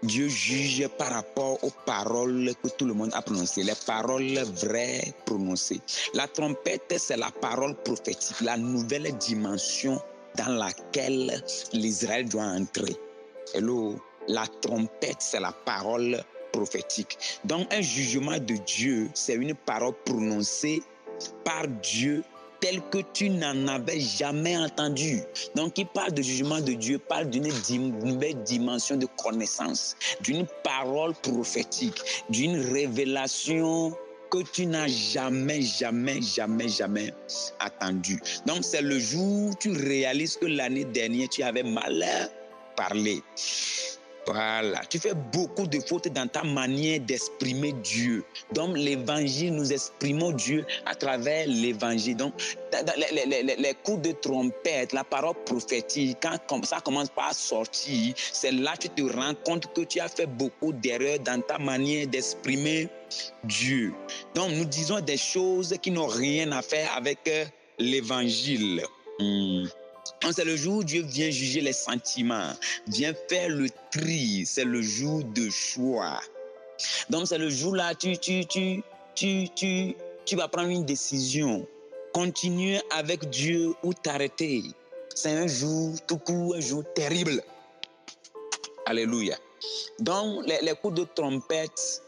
Dieu juge par rapport aux paroles que tout le monde a prononcées, les paroles vraies prononcées. La trompette, c'est la parole prophétique, la nouvelle dimension dans laquelle l'Israël doit entrer. Hello, la trompette, c'est la parole prophétique. Donc, un jugement de Dieu, c'est une parole prononcée par Dieu tel que tu n'en avais jamais entendu. Donc, il parle de jugement de Dieu, parle d'une nouvelle dimension de connaissance, d'une parole prophétique, d'une révélation que tu n'as jamais attendu. Donc, c'est le jour où tu réalises que l'année dernière, tu avais mal parlé. Voilà, tu fais beaucoup de fautes dans ta manière d'exprimer Dieu. Donc, l'évangile, nous exprimons Dieu à travers l'évangile. Donc, les coups de trompette, la parole prophétique, quand ça commence par sortir, c'est là que tu te rends compte que tu as fait beaucoup d'erreurs dans ta manière d'exprimer Dieu. Donc, nous disons des choses qui n'ont rien à faire avec l'évangile. C'est le jour où Dieu vient juger les sentiments, vient faire le tri, c'est le jour de choix. Donc c'est le jour là, tu vas prendre une décision, continuer avec Dieu ou t'arrêter. C'est un jour tout court, un jour terrible. Alléluia. Donc les coups de trompette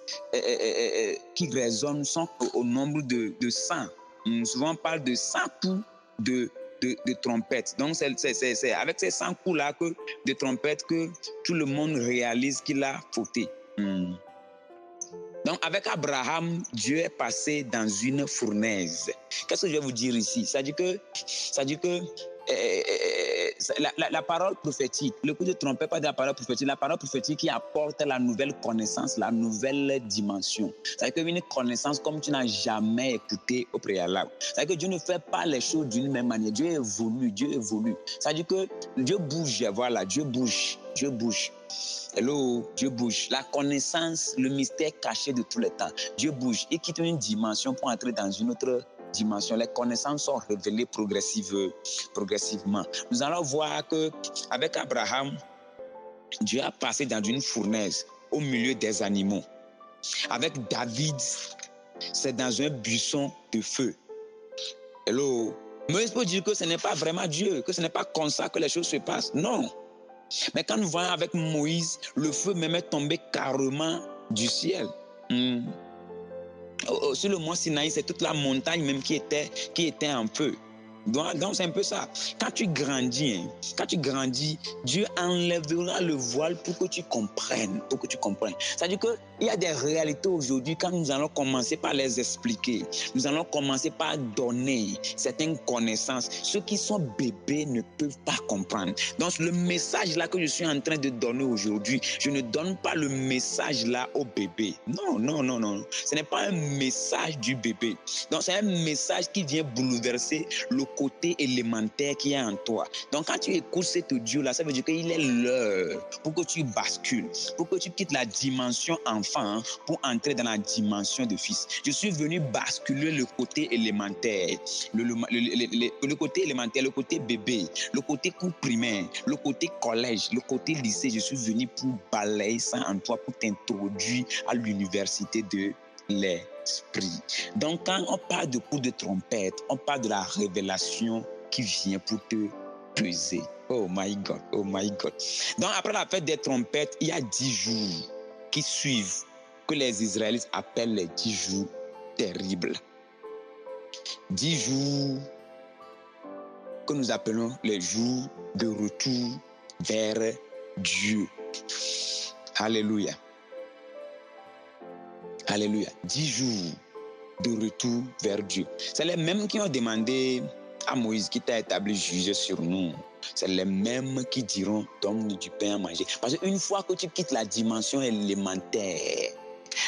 qui résonnent sont au nombre de 100. Souvent on parle de 100 coups de trompette. Donc, c'est avec ces 100 coups-là de trompette que tout le monde réalise qu'il a fauté. Donc, avec Abraham, Dieu est passé dans une fournaise. Qu'est-ce que je vais vous dire ici? C'est-à-dire que la parole prophétique, le coup de trompette, pas de la parole prophétique qui apporte la nouvelle connaissance, la nouvelle dimension. C'est-à-dire qu'une connaissance comme tu n'as jamais écouté au préalable. C'est-à-dire que Dieu ne fait pas les choses d'une même manière. Dieu évolue. C'est-à-dire que Dieu bouge, voilà, Dieu bouge. Hello, Dieu bouge. La connaissance, le mystère caché de tous les temps. Dieu bouge. Il quitte une dimension pour entrer dans une autre dimension. Les connaissances sont révélées progressivement. Nous allons voir que avec Abraham, Dieu a passé dans une fournaise au milieu des animaux. Avec David, c'est dans un buisson de feu. Hello. Moïse peut dire que ce n'est pas vraiment Dieu, que ce n'est pas comme ça que les choses se passent. Non. Mais quand nous voyons avec Moïse, le feu même est tombé carrément du ciel. Sur le mont Sinaï, c'est toute la montagne même qui était en feu. Donc c'est un peu ça. Quand tu grandis, Dieu enlèvera le voile pour que tu comprennes. C'est-à-dire qu'il y a des réalités aujourd'hui, quand nous allons commencer par les expliquer, nous allons commencer par donner certaines connaissances. Ceux qui sont bébés ne peuvent pas comprendre. Donc le message là que je suis en train de donner aujourd'hui, je ne donne pas le message là au bébé. Non. Ce n'est pas un message du bébé. Donc c'est un message qui vient bouleverser le côté élémentaire qui est en toi. Donc quand tu écoutes cet audio-là, ça veut dire qu'il est l'heure pour que tu bascules, pour que tu quittes la dimension enfant pour entrer dans la dimension de fils. Je suis venu basculer le côté élémentaire, le côté élémentaire, le côté bébé, le côté cours primaire, le côté collège, le côté lycée. Je suis venu pour balayer ça en toi, pour t'introduire à l'université de l'esprit. Donc quand on parle de coup de trompette, on parle de la révélation qui vient pour te peser. Oh my God. Donc après la fête des trompettes, il y a 10 jours qui suivent que les Israélites appellent les 10 jours terribles. 10 jours que nous appelons les jours de retour vers Dieu. Alléluia. 10 jours de retour vers Dieu. C'est les mêmes qui ont demandé à Moïse qui t'a établi juge sur nous. C'est les mêmes qui diront donne-nous du pain à manger. Parce qu'une fois que tu quittes la dimension élémentaire,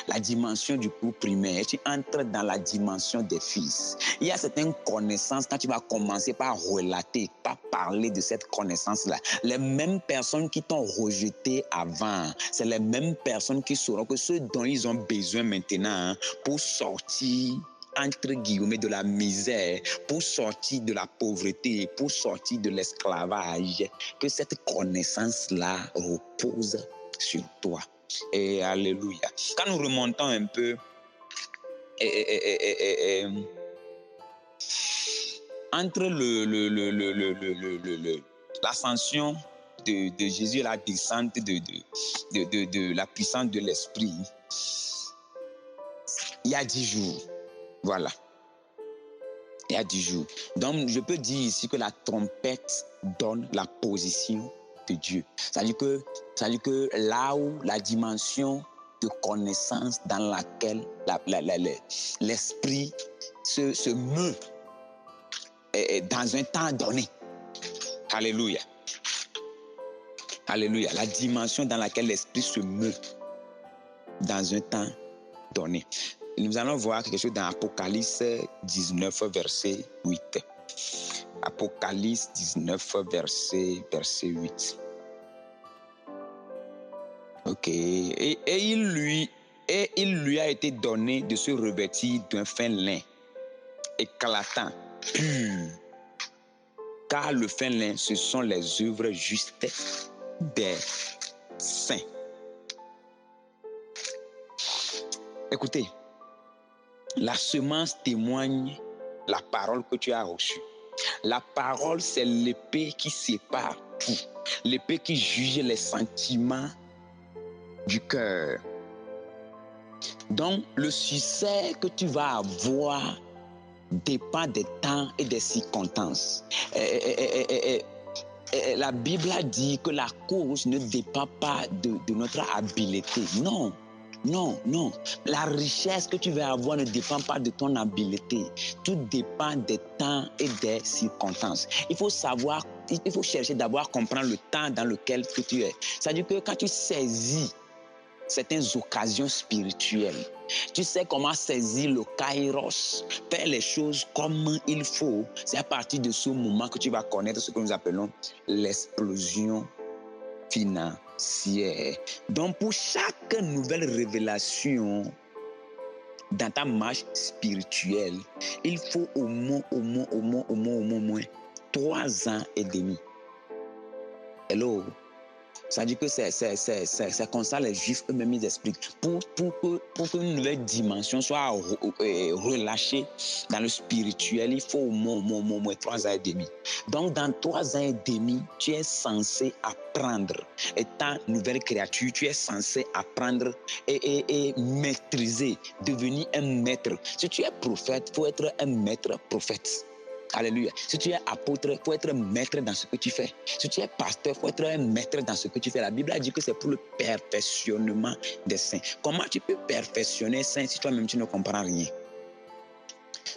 la dimension du cours primaire, tu entres dans la dimension des fils. Il y a certaines connaissances, quand tu vas commencer par relater, par parler de cette connaissance-là, les mêmes personnes qui t'ont rejeté avant, c'est les mêmes personnes qui sauront que ce dont ils ont besoin maintenant pour sortir entre guillemets de la misère, pour sortir de la pauvreté, pour sortir de l'esclavage, que cette connaissance-là repose sur toi. Et alléluia. Quand nous remontons un peu entre l'ascension de Jésus et la descente de la puissance de l'Esprit, il y a 10 jours. Voilà. Il y a 10 jours. Donc, je peux dire ici que la trompette donne la position de Dieu. C'est-à-dire que là où la dimension de connaissance dans laquelle l'esprit se meut dans un temps donné. Alléluia. Alléluia. La dimension dans laquelle l'esprit se meut dans un temps donné. Nous allons voir quelque chose dans Apocalypse 19, verset 8. Apocalypse 19, verset 8. Ok. Et il lui a été donné de se revêtir d'un fin lin éclatant, pur. Car le fin lin, ce sont les œuvres justes des saints. Écoutez, la semence témoigne la parole que tu as reçue. La parole, c'est l'épée qui sépare tout. L'épée qui juge les sentiments du cœur. Donc, le succès que tu vas avoir dépend des temps et des circonstances. La Bible a dit que la cause ne dépend pas de notre habileté. Non. Non, non. La richesse que tu vas avoir ne dépend pas de ton habileté. Tout dépend des temps et des circonstances. Il faut chercher d'abord à comprendre le temps dans lequel tu es. C'est-à-dire que quand tu saisis certaines occasions spirituelles, tu sais comment saisir le kairos, faire les choses comme il faut. C'est à partir de ce moment que tu vas connaître ce que nous appelons l'explosion financière. Donc, pour chaque nouvelle révélation dans ta marche spirituelle, il faut au moins 3 ans et demi. Hello? Ça dit que c'est comme ça les Juifs eux-mêmes ils expliquent. Pour qu'une nouvelle dimension soit relâchée dans le spirituel, il faut au moins 3 ans et demi. Donc dans 3 ans et demi, tu es censé apprendre. Étant nouvelle créature, tu es censé apprendre et maîtriser, devenir un maître. Si tu es prophète, il faut être un maître prophète. Alléluia. Si tu es apôtre, il faut être maître dans ce que tu fais. Si tu es pasteur, il faut être un maître dans ce que tu fais. La Bible a dit que c'est pour le perfectionnement des saints. Comment tu peux perfectionner un saint si toi-même tu ne comprends rien?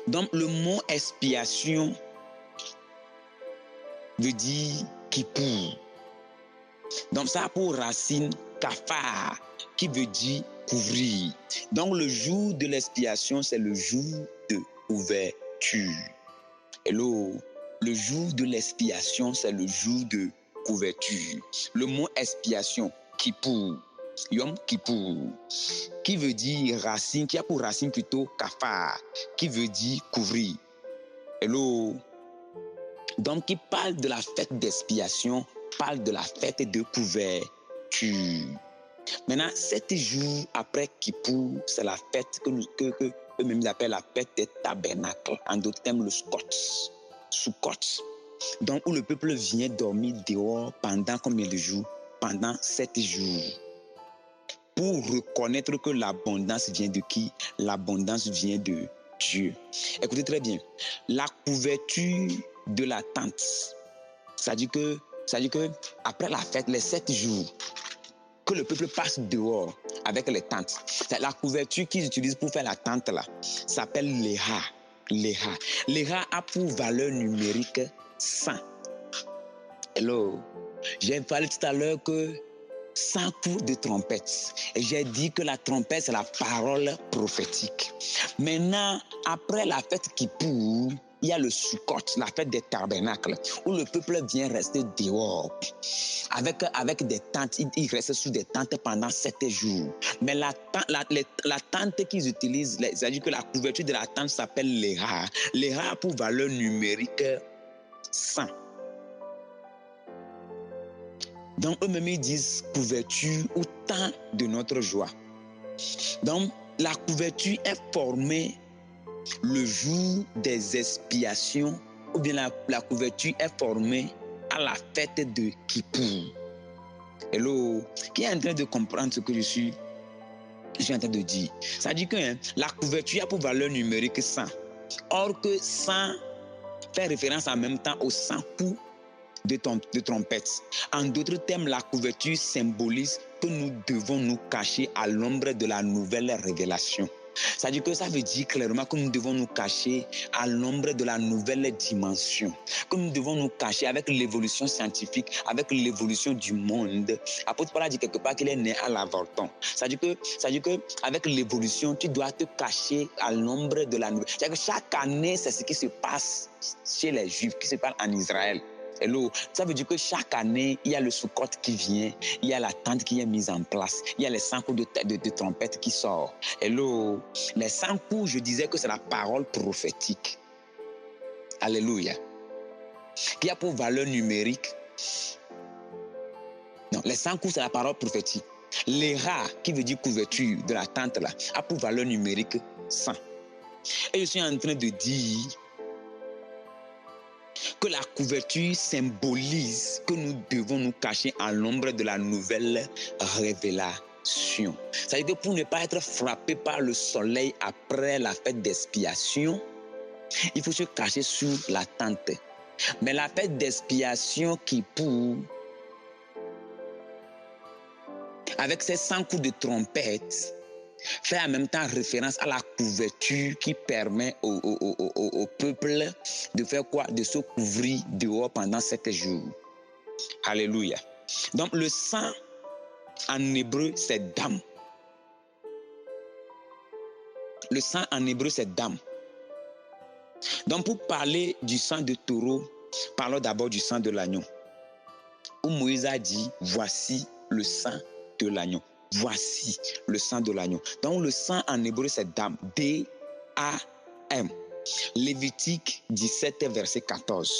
Donc le mot expiation veut dire Kippour. Donc ça a pour racine kafar, qui veut dire couvrir. Donc le jour de l'expiation, c'est le jour de couverture. Hello, le jour de l'expiation, c'est le jour de couverture. Le mot expiation, Kippour, Yom Kippour, qui veut dire racine, qui a pour racine plutôt kafar, qui veut dire couvrir. Hello. Donc, qui parle de la fête d'expiation, parle de la fête de couverture. Maintenant, 7 jours après Kippour, c'est la fête que eux-mêmes appellent la fête des tabernacles. En d'autres termes, le Sukkot. Donc, où le peuple vient dormir dehors pendant combien de jours? Pendant 7 jours. Pour reconnaître que l'abondance vient de qui? L'abondance vient de Dieu. Écoutez très bien. La couverture de la tente, ça dit que après la fête, les 7 jours, que le peuple passe dehors avec les tentes. La couverture qu'ils utilisent pour faire la tente là s'appelle Léha. Léha a pour valeur numérique 100. Hello. J'ai parlé tout à l'heure que 100 coups de trompette. Et j'ai dit que la trompette, c'est la parole prophétique. Maintenant, après la fête Kippour, il y a le Sukkot, la fête des tabernacles, où le peuple vient rester dehors. Avec des tentes, ils restent sous des tentes pendant 7 jours. Mais la tente qu'ils utilisent, c'est-à-dire que la couverture de la tente s'appelle l'Era. L'Era pour valeur numérique 100. Donc eux-mêmes ils disent couverture ou temps de notre joie. Donc la couverture est formée le jour des expiations, ou bien la couverture est formée à la fête de Kippour. Hello, qui est en train de comprendre ce que je suis en train de dire? Ça dit que la couverture a pour valeur numérique 100. Or que 100 fait référence en même temps aux 100 coups de trompette. En d'autres termes, la couverture symbolise que nous devons nous cacher à l'ombre de la nouvelle révélation. C'est-à-dire que ça veut dire clairement que nous devons nous cacher à l'ombre de la nouvelle dimension, que nous devons nous cacher avec l'évolution scientifique, avec l'évolution du monde. L'apôtre Paul a dit quelque part qu'il est né à l'avorton. C'est-à-dire que avec l'évolution, tu dois te cacher à l'ombre de la nouvelle. C'est-à-dire que chaque année, c'est ce qui se passe chez les Juifs, qui se passe en Israël. Hello. Ça veut dire que chaque année, il y a le Sukkot qui vient, il y a la tente qui est mise en place, il y a les 100 coups de trompette qui sortent. Hello. Les 100 coups, je disais que c'est la parole prophétique. Alléluia. Qui a pour valeur numérique. Non, les 100 coups, c'est la parole prophétique. L'Era, qui veut dire couverture de la tente, là, a pour valeur numérique 100. Et je suis en train de dire que la couverture symbolise que nous devons nous cacher à l'ombre de la nouvelle révélation. C'est-à-dire que pour ne pas être frappé par le soleil après la fête d'expiation, il faut se cacher sous la tente. Mais la fête d'expiation Kippour, avec ses 100 coups de trompette, fait en même temps référence à la couverture qui permet au peuple de faire quoi? De se couvrir dehors pendant 7 jours. Alléluia. Donc le sang en hébreu c'est dam. Le sang en hébreu c'est dam. Donc pour parler du sang de taureau, parlons d'abord du sang de l'agneau. Où Moïse a dit, voici le sang de l'agneau. Voici le sang de l'agneau. Donc le sang en hébreu c'est dam. D-A-M. Lévitique 17 verset 14.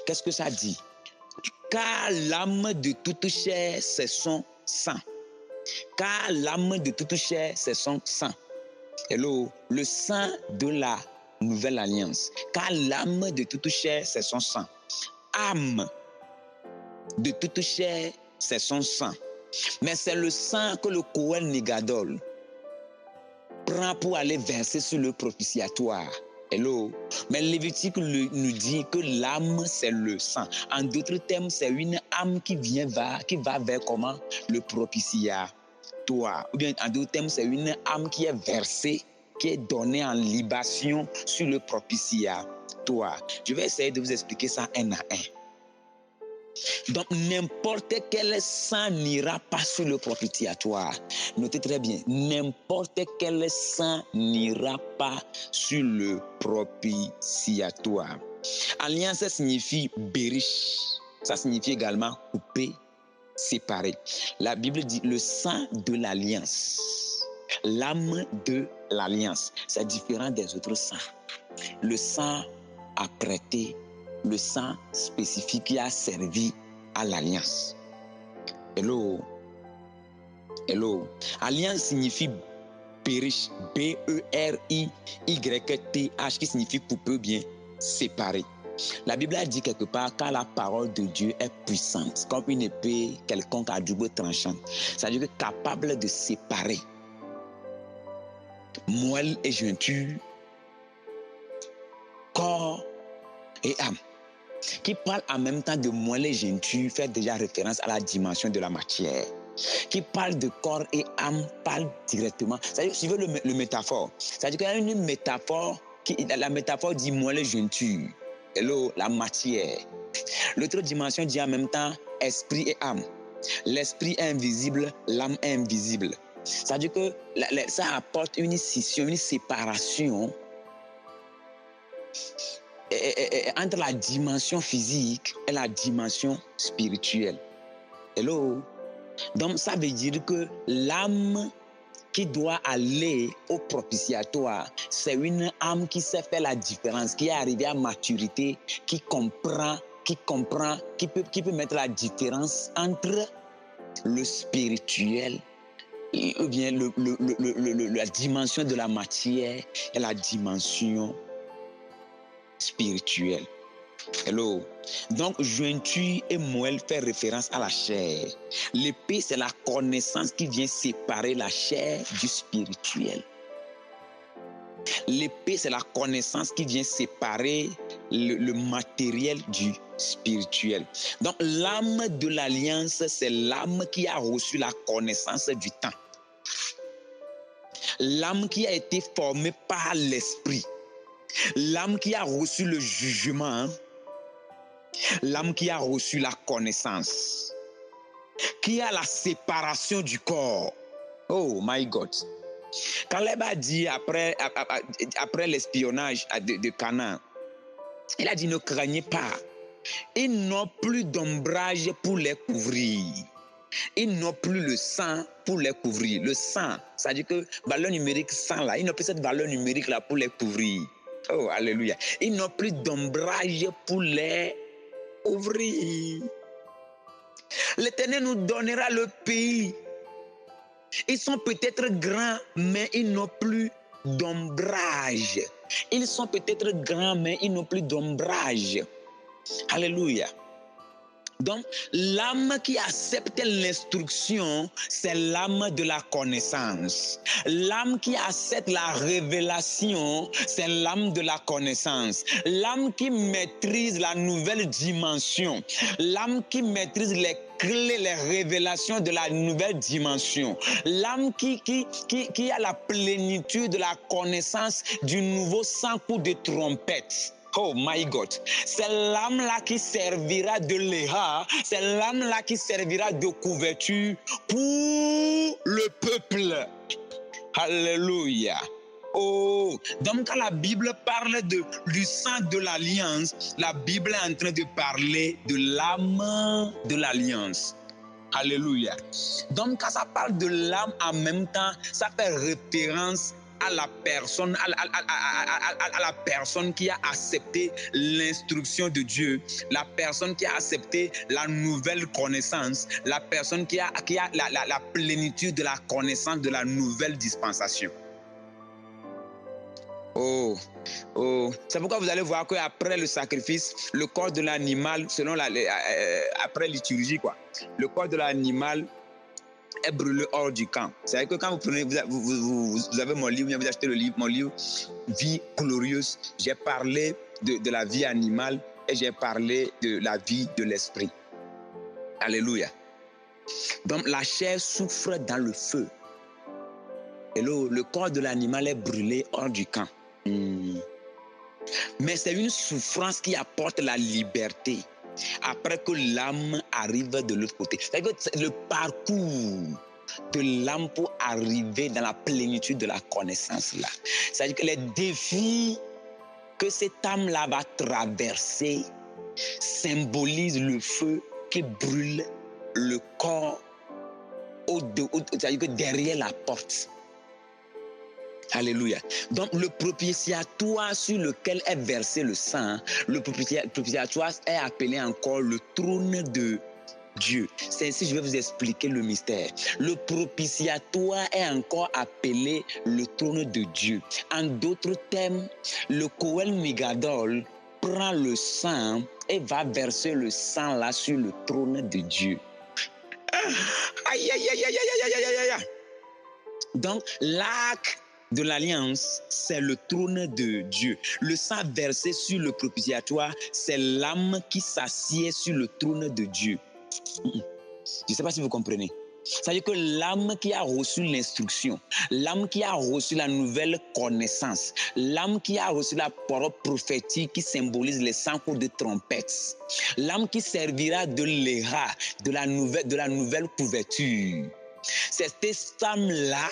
Qu'est-ce que ça dit? Car l'âme de toute chair c'est son sang. Car l'âme de toute chair c'est son sang. Hello, le sang de la nouvelle alliance. Car l'âme de toute chair c'est son sang. Âme de toute chair c'est son sang. Mais c'est le sang que le Kohen Negadol prend pour aller verser sur le propitiatoire. Hello. Mais Lévitique nous dit que l'âme, c'est le sang. En d'autres termes, c'est une âme qui va vers comment? Le propitiatoire. Ou bien, en d'autres termes, c'est une âme qui est versée, qui est donnée en libation sur le propitiatoire. Je vais essayer de vous expliquer ça un à un. Donc, n'importe quel sang n'ira pas sur le propitiatoire. Notez très bien, n'importe quel sang n'ira pas sur le propitiatoire. Alliance, ça signifie bérish. Ça signifie également couper, séparer. La Bible dit le sang de l'alliance. L'âme de l'alliance. C'est différent des autres sangs. Le sang apprêté, le sang spécifique qui a servi à l'alliance. Hello. Hello. Alliance signifie bérish, B-E-R-I-Y-T-H, qui signifie couper, bien séparer. La Bible a dit quelque part car la parole de Dieu est puissante, comme une épée quelconque à double tranchant. C'est-à-dire que capable de séparer moelle et jointure, corps et âme. Qui parle en même temps de moelle et jointure fait déjà référence à la dimension de la matière. Qui parle de corps et âme parle directement. C'est-à-dire, suivez le métaphore. C'est-à-dire qu'il y a une métaphore, la métaphore dit moelle et jointure. Hello, la matière. L'autre dimension dit en même temps esprit et âme. L'esprit est invisible, l'âme est invisible. C'est-à-dire que ça apporte une scission, une séparation entre la dimension physique et la dimension spirituelle. Hello? Donc, ça veut dire que l'âme qui doit aller au propitiatoire, c'est une âme qui sait faire la différence, qui est arrivée à maturité, qui comprend, qui peut mettre la différence entre le spirituel ou bien la dimension de la matière et la dimension spirituelle. Hello. Donc, jointure et moelle fait référence à la chair. L'épée, c'est la connaissance qui vient séparer la chair du spirituel. L'épée, c'est la connaissance qui vient séparer le matériel du spirituel. Donc, l'âme de l'alliance, c'est l'âme qui a reçu la connaissance du temps. L'âme qui a été formée par l'esprit. L'âme qui a reçu le jugement. L'âme qui a reçu la connaissance. Qui a la séparation du corps. Oh my God. Caleb a dit après l'espionnage de Canaan, il a dit ne craignez pas. Ils n'ont plus d'ombrage pour les couvrir. Ils n'ont plus le sang pour les couvrir. Le sang, ça veut dire que valeur numérique 100 là, ils n'ont plus cette valeur numérique là pour les couvrir. Oh, alléluia. Ils n'ont plus d'ombrage pour les couvrir. L'Éternel nous donnera le pays. Ils sont peut-être grands, mais ils n'ont plus d'ombrage. Ils sont peut-être grands, mais ils n'ont plus d'ombrage. Alléluia. Donc, l'âme qui accepte l'instruction, c'est l'âme de la connaissance. L'âme qui accepte la révélation, c'est l'âme de la connaissance. L'âme qui maîtrise la nouvelle dimension. L'âme qui maîtrise les clés, les révélations de la nouvelle dimension. L'âme qui a la plénitude de la connaissance du nouveau sans coup de trompette. Oh my God, c'est l'âme-là qui servira de léha, c'est l'âme-là qui servira de couverture pour le peuple. Alléluia. Oh, donc quand la Bible parle du sang de l'alliance, la Bible est en train de parler de l'âme de l'alliance. Alléluia. Donc quand ça parle de l'âme en même temps, ça fait référence à la personne, à la personne qui a accepté l'instruction de Dieu, la personne qui a accepté la nouvelle connaissance, la personne qui a la plénitude de la connaissance de la nouvelle dispensation. Oh, c'est pourquoi vous allez voir qu'après le sacrifice, le corps de l'animal, selon après la liturgie, le corps de l'animal est brûlé hors du camp. C'est-à-dire que quand vous prenez, vous avez mon livre, vous achetez le livre, mon livre Vie glorieuse. J'ai parlé de la vie animale et j'ai parlé de la vie de l'esprit. Alléluia. Donc la chair souffre dans le feu. Et le corps de l'animal est brûlé hors du camp. Mais c'est une souffrance qui apporte la liberté. Après que l'âme arrive de l'autre côté. C'est-à-dire que c'est le parcours de l'âme pour arriver dans la plénitude de la connaissance là. C'est-à-dire que les défis que cette âme-là va traverser symbolisent le feu qui brûle le corps c'est-à-dire que derrière la porte. Alléluia. Donc le propitiatoire sur lequel est versé le sang, le propitiatoire est appelé encore le trône de Dieu. C'est ainsi que je vais vous expliquer le mystère. Le propitiatoire est encore appelé le trône de Dieu. En d'autres termes, le Kohen Migadol prend le sang et va verser le sang là sur le trône de Dieu. Aïe, aïe, aïe, aïe, aïe, aïe, aïe, aïe. Donc l'arc de l'alliance, c'est le trône de Dieu. Le sang versé sur le propitiatoire, c'est l'âme qui s'assied sur le trône de Dieu. Je ne sais pas si vous comprenez. C'est-à-dire que l'âme qui a reçu l'instruction, l'âme qui a reçu la nouvelle connaissance, l'âme qui a reçu la parole prophétique qui symbolise les 100 coups de trompette, l'âme qui servira de l'ERA, de la nouvelle couverture, c'est cette âme-là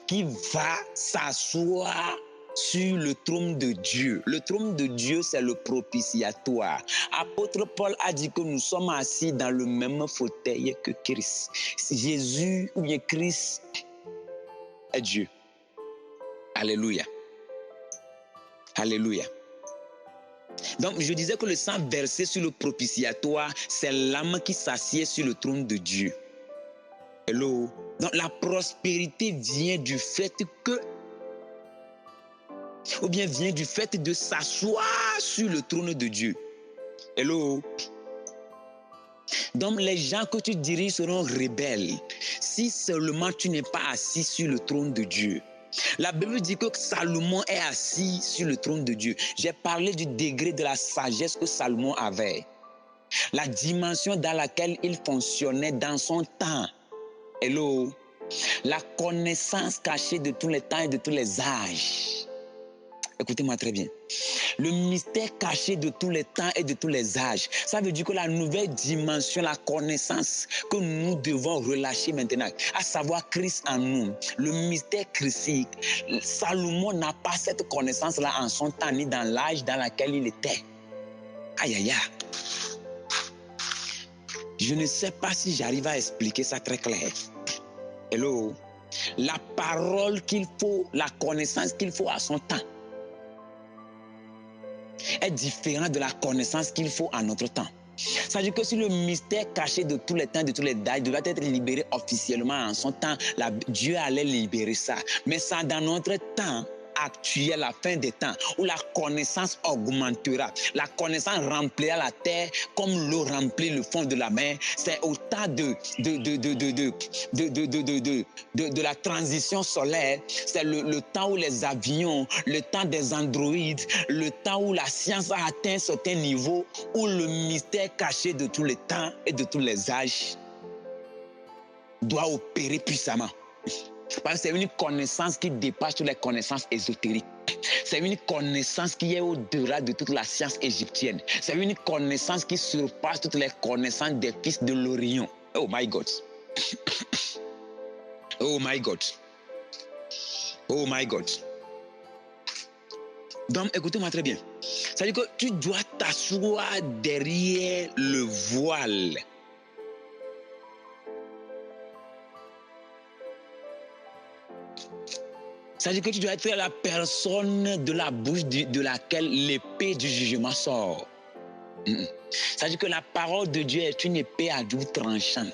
qui va s'asseoir sur le trône de Dieu. Le trône de Dieu, c'est le propitiatoire. Apôtre Paul a dit que nous sommes assis dans le même fauteuil que Christ. Jésus ou bien Christ est Dieu. Alléluia. Alléluia. Donc, je disais que le sang versé sur le propitiatoire, c'est l'âme qui s'assied sur le trône de Dieu. Hello. Donc, la prospérité vient du fait que ou bien vient du fait de s'asseoir sur le trône de Dieu. Hello. Donc les gens que tu diriges seront rebelles si seulement tu n'es pas assis sur le trône de Dieu. La Bible dit que Salomon est assis sur le trône de Dieu. J'ai parlé du degré de la sagesse que Salomon avait. La dimension dans laquelle il fonctionnait dans son temps. Hello. La connaissance cachée de tous les temps et de tous les âges. Écoutez-moi très bien. Le mystère caché de tous les temps et de tous les âges. Ça veut dire que la nouvelle dimension, la connaissance que nous devons relâcher maintenant, à savoir Christ en nous, le mystère christique, Salomon n'a pas cette connaissance-là en son temps ni dans l'âge dans lequel il était. Aïe, aïe, aïe. Je ne sais pas si j'arrive à expliquer ça très clair. Hello. La parole qu'il faut, la connaissance qu'il faut à son temps est différent de la connaissance qu'il faut à notre temps. C'est-à-dire que si le mystère caché de tous les temps, de tous les dates, devait être libéré officiellement en son temps, Dieu allait libérer ça. Mais ça, dans notre temps actuel, la fin des temps, où la connaissance augmentera, la connaissance remplira la terre comme l'eau remplit le fond de la mer. C'est au temps de la transition solaire, c'est le temps où les avions, le temps des androïdes, le temps où la science a atteint un certain niveau, où le mystère caché de tous les temps et de tous les âges doit opérer puissamment. Parce que c'est une connaissance qui dépasse toutes les connaissances ésotériques. C'est une connaissance qui est au-delà de toute la science égyptienne. C'est une connaissance qui surpasse toutes les connaissances des fils de l'Orient. Oh my God. Oh my God. Oh my God. Donc, écoutez-moi très bien. C'est-à-dire que tu dois t'asseoir derrière le voile. C'est-à-dire que tu dois être la personne de la bouche de laquelle l'épée du jugement sort. C'est-à-dire que la parole de Dieu est une épée à double tranchant.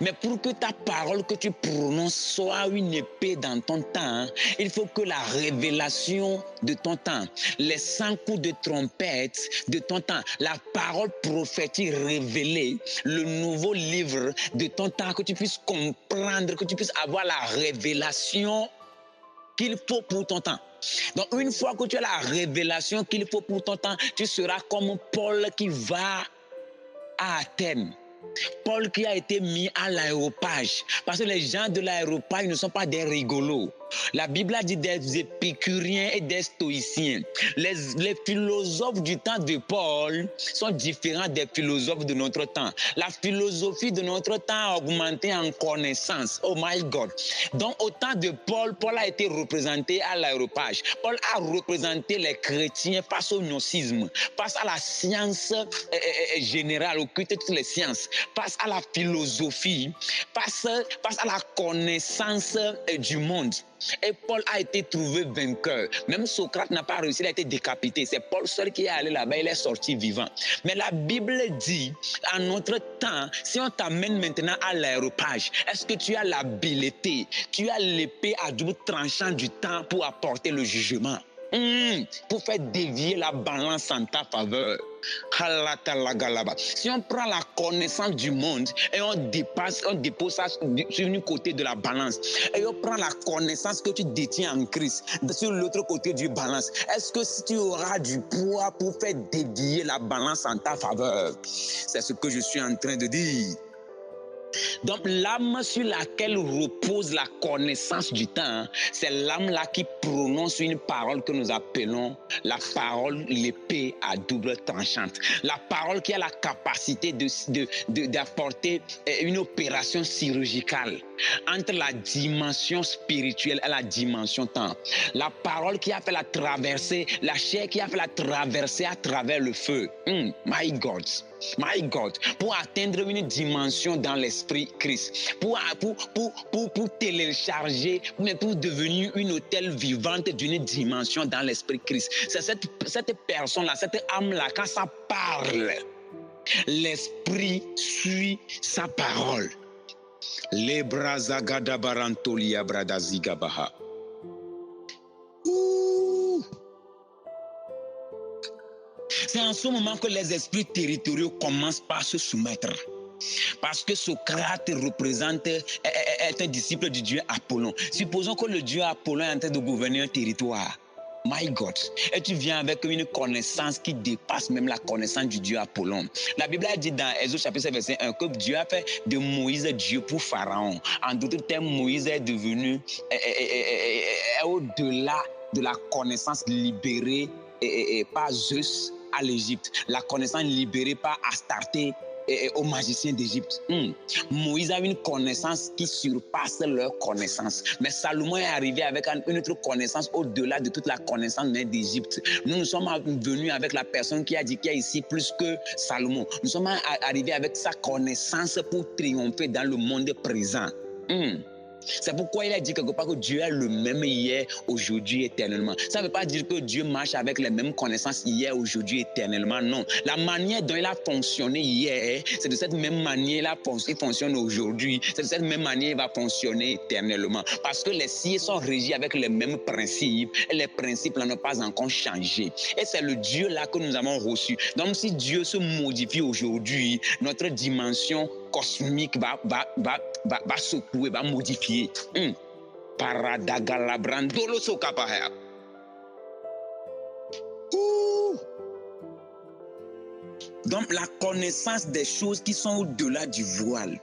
Mais pour que ta parole que tu prononces soit une épée dans ton temps, il faut que la révélation de ton temps, les 100 coups de trompette de ton temps, la parole prophétique révélée, le nouveau livre de ton temps, que tu puisses comprendre, que tu puisses avoir la révélation qu'il faut pour ton temps. Donc une fois que tu as la révélation qu'il faut pour ton temps, tu seras comme Paul qui va à Athènes. Paul qui a été mis à l'aéropage. Parce que les gens de l'aéropage ne sont pas des rigolos. La Bible a dit des épicuriens et des stoïciens. Les philosophes du temps de Paul sont différents des philosophes de notre temps. La philosophie de notre temps a augmenté en connaissance. Oh my God. Donc au temps de Paul, Paul a été représenté à l'aéropage. Paul a représenté les chrétiens face au gnosticisme, face à la science générale, occulte toutes les sciences, face à la philosophie, face à la connaissance du monde. Et Paul a été trouvé vainqueur. Même Socrate n'a pas réussi, il a été décapité. C'est Paul seul qui est allé là-bas, il est sorti vivant. Mais la Bible dit, en notre temps, si on t'amène maintenant à l'aéropage, est-ce que tu as l'habileté, tu as l'épée à double tranchant du temps pour apporter le jugement? Pour faire dévier la balance en ta faveur. Si on prend la connaissance du monde et on dépose ça sur un côté de la balance et on prend la connaissance que tu détiens en Christ sur l'autre côté du balance, est-ce que si tu auras du poids pour faire dévier la balance en ta faveur? C'est ce que je suis en train de dire. Donc l'âme sur laquelle repose la connaissance du temps, c'est l'âme-là qui prononce une parole que nous appelons la parole, l'épée à double tranchante. La parole qui a la capacité d'apporter une opération chirurgicale entre la dimension spirituelle et la dimension temps. La parole qui a fait la traversée, la chair qui a fait la traversée à travers le feu. My God, pour atteindre une dimension dans l'esprit Christ, pour télécharger, mais pour devenir une hôtel vivante d'une dimension dans l'esprit Christ. C'est cette personne-là, cette âme-là, quand ça parle, l'esprit suit sa parole. Les brazagada barantolia bradazigabaha. C'est en ce moment que les esprits territoriaux commencent par se soumettre. Parce que Socrate est un disciple du dieu Apollon. Supposons que le dieu Apollon est en train de gouverner un territoire. My God. Et tu viens avec une connaissance qui dépasse même la connaissance du dieu Apollon. La Bible a dit dans Exode chapitre 7, verset 1 que Dieu a fait de Moïse Dieu pour Pharaon. En d'autres termes, Moïse est devenu au-delà de la connaissance libérée par Zeus à l'Égypte. La connaissance libérée par Astarté aux magiciens d'Égypte. Moïse a une connaissance qui surpasse leur connaissance. Mais Salomon est arrivé avec une autre connaissance au-delà de toute la connaissance d'Égypte. Nous sommes venus avec la personne qui a dit qu'il y a ici plus que Salomon. Nous sommes arrivés avec sa connaissance pour triompher dans le monde présent. C'est pourquoi il a dit quelque part que Dieu est le même hier, aujourd'hui, éternellement. Ça ne veut pas dire que Dieu marche avec les mêmes connaissances hier, aujourd'hui, éternellement. Non. La manière dont il a fonctionné hier, c'est de cette même manière il fonctionne aujourd'hui. C'est de cette même manière il va fonctionner éternellement. Parce que les cieux sont régis avec les mêmes principes et les principes n'ont pas encore changé. Et c'est le Dieu là que nous avons reçu. Donc si Dieu se modifie aujourd'hui, notre dimension cosmique va secouer, va modifier. Paradagalabrandolo sokapahaya. Donc la connaissance des choses qui sont au-delà du voile.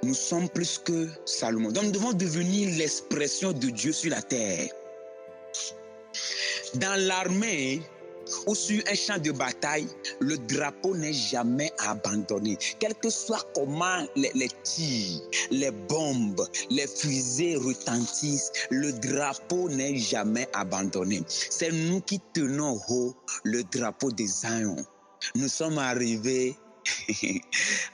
Nous sommes plus que Salomon. Donc nous devons devenir l'expression de Dieu sur la terre. Dans l'armée ou sur un champ de bataille, le drapeau n'est jamais abandonné. Quel que soit comment les tirs, les bombes, les fusées retentissent, le drapeau n'est jamais abandonné. C'est nous qui tenons haut le drapeau de Zion. Nous sommes arrivés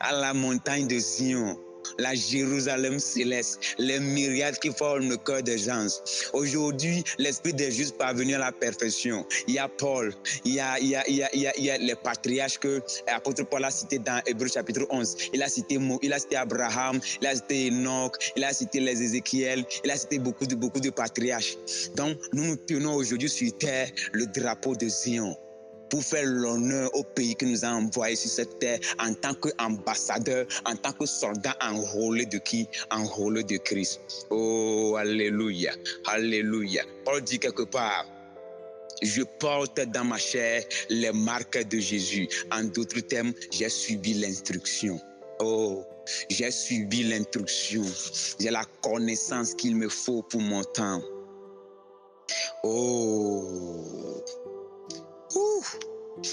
à la montagne de Zion, la Jérusalem céleste, les myriades qui forment le cœur des gens. Aujourd'hui, l'esprit des justes parvenu à la perfection. Il y a Paul, il y a les patriarches que l'apôtre Paul a cité dans Hébreux chapitre 11. Il a cité Abraham, il a cité Enoch, il a cité les Ézéchiel, il a cité beaucoup de patriarches. Donc, nous tenons aujourd'hui sur terre le drapeau de Zion, pour faire l'honneur au pays qui nous a envoyés sur cette terre en tant qu'ambassadeur, en tant que soldat enrôlé de qui? Enrôlé de Christ. Oh, alléluia, alléluia. Paul dit quelque part, je porte dans ma chair les marques de Jésus. En d'autres termes, j'ai suivi l'instruction. Oh, j'ai suivi l'instruction. J'ai la connaissance qu'il me faut pour mon temps. Oh,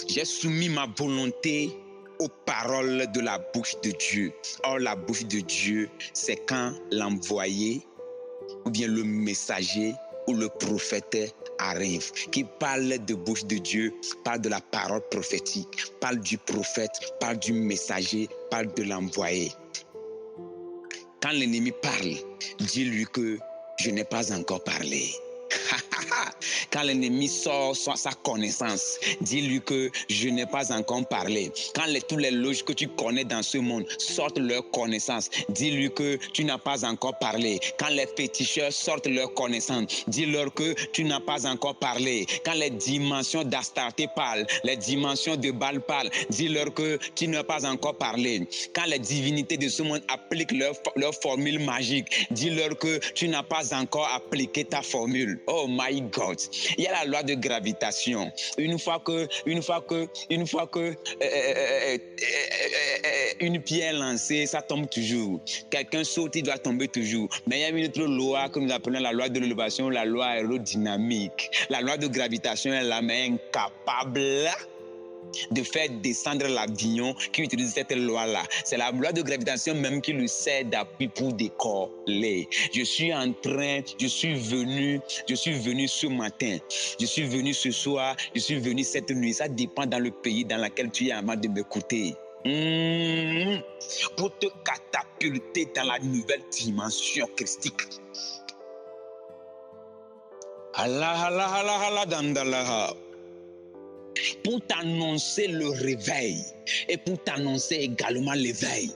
j'ai soumis ma volonté aux paroles de la bouche de Dieu. Or, la bouche de Dieu, c'est quand l'envoyé ou bien le messager ou le prophète arrive, qui parle de bouche de Dieu, parle de la parole prophétique, parle du prophète, parle du messager, parle de l'envoyé. Quand l'ennemi parle, dis-lui que je n'ai pas encore parlé. Quand l'ennemi sort sa connaissance, dis-lui que je n'ai pas encore parlé. Quand tous les loges que tu connais dans ce monde sortent leur connaissance, dis-lui que tu n'as pas encore parlé. Quand les féticheurs sortent leur connaissance, dis-leur que tu n'as pas encore parlé. Quand les dimensions d'Astarté parlent, les dimensions de Baal parlent, dis-leur que tu n'as pas encore parlé. Quand les divinités de ce monde appliquent leur formule magique, dis-leur que tu n'as pas encore appliqué ta formule. Oh my God. Il y a la loi de gravitation. Une fois que une pierre lancée, ça tombe toujours. Quelqu'un saute, il doit tomber toujours. Mais il y a une autre loi que nous appelons la loi de l'élévation, la loi aérodynamique. La loi de gravitation est la main incapable de faire descendre l'avion qui utilise cette loi-là. C'est la loi de gravitation même qui lui sert d'appui pour décoller. Je suis venu ce matin, je suis venu ce soir, je suis venu cette nuit. Ça dépend dans le pays dans lequel tu es avant de m'écouter. Pour te catapulter dans la nouvelle dimension christique. Allah, Allah, Allah, Allah, dandalaha. Pour t'annoncer le réveil et pour t'annoncer également l'éveil.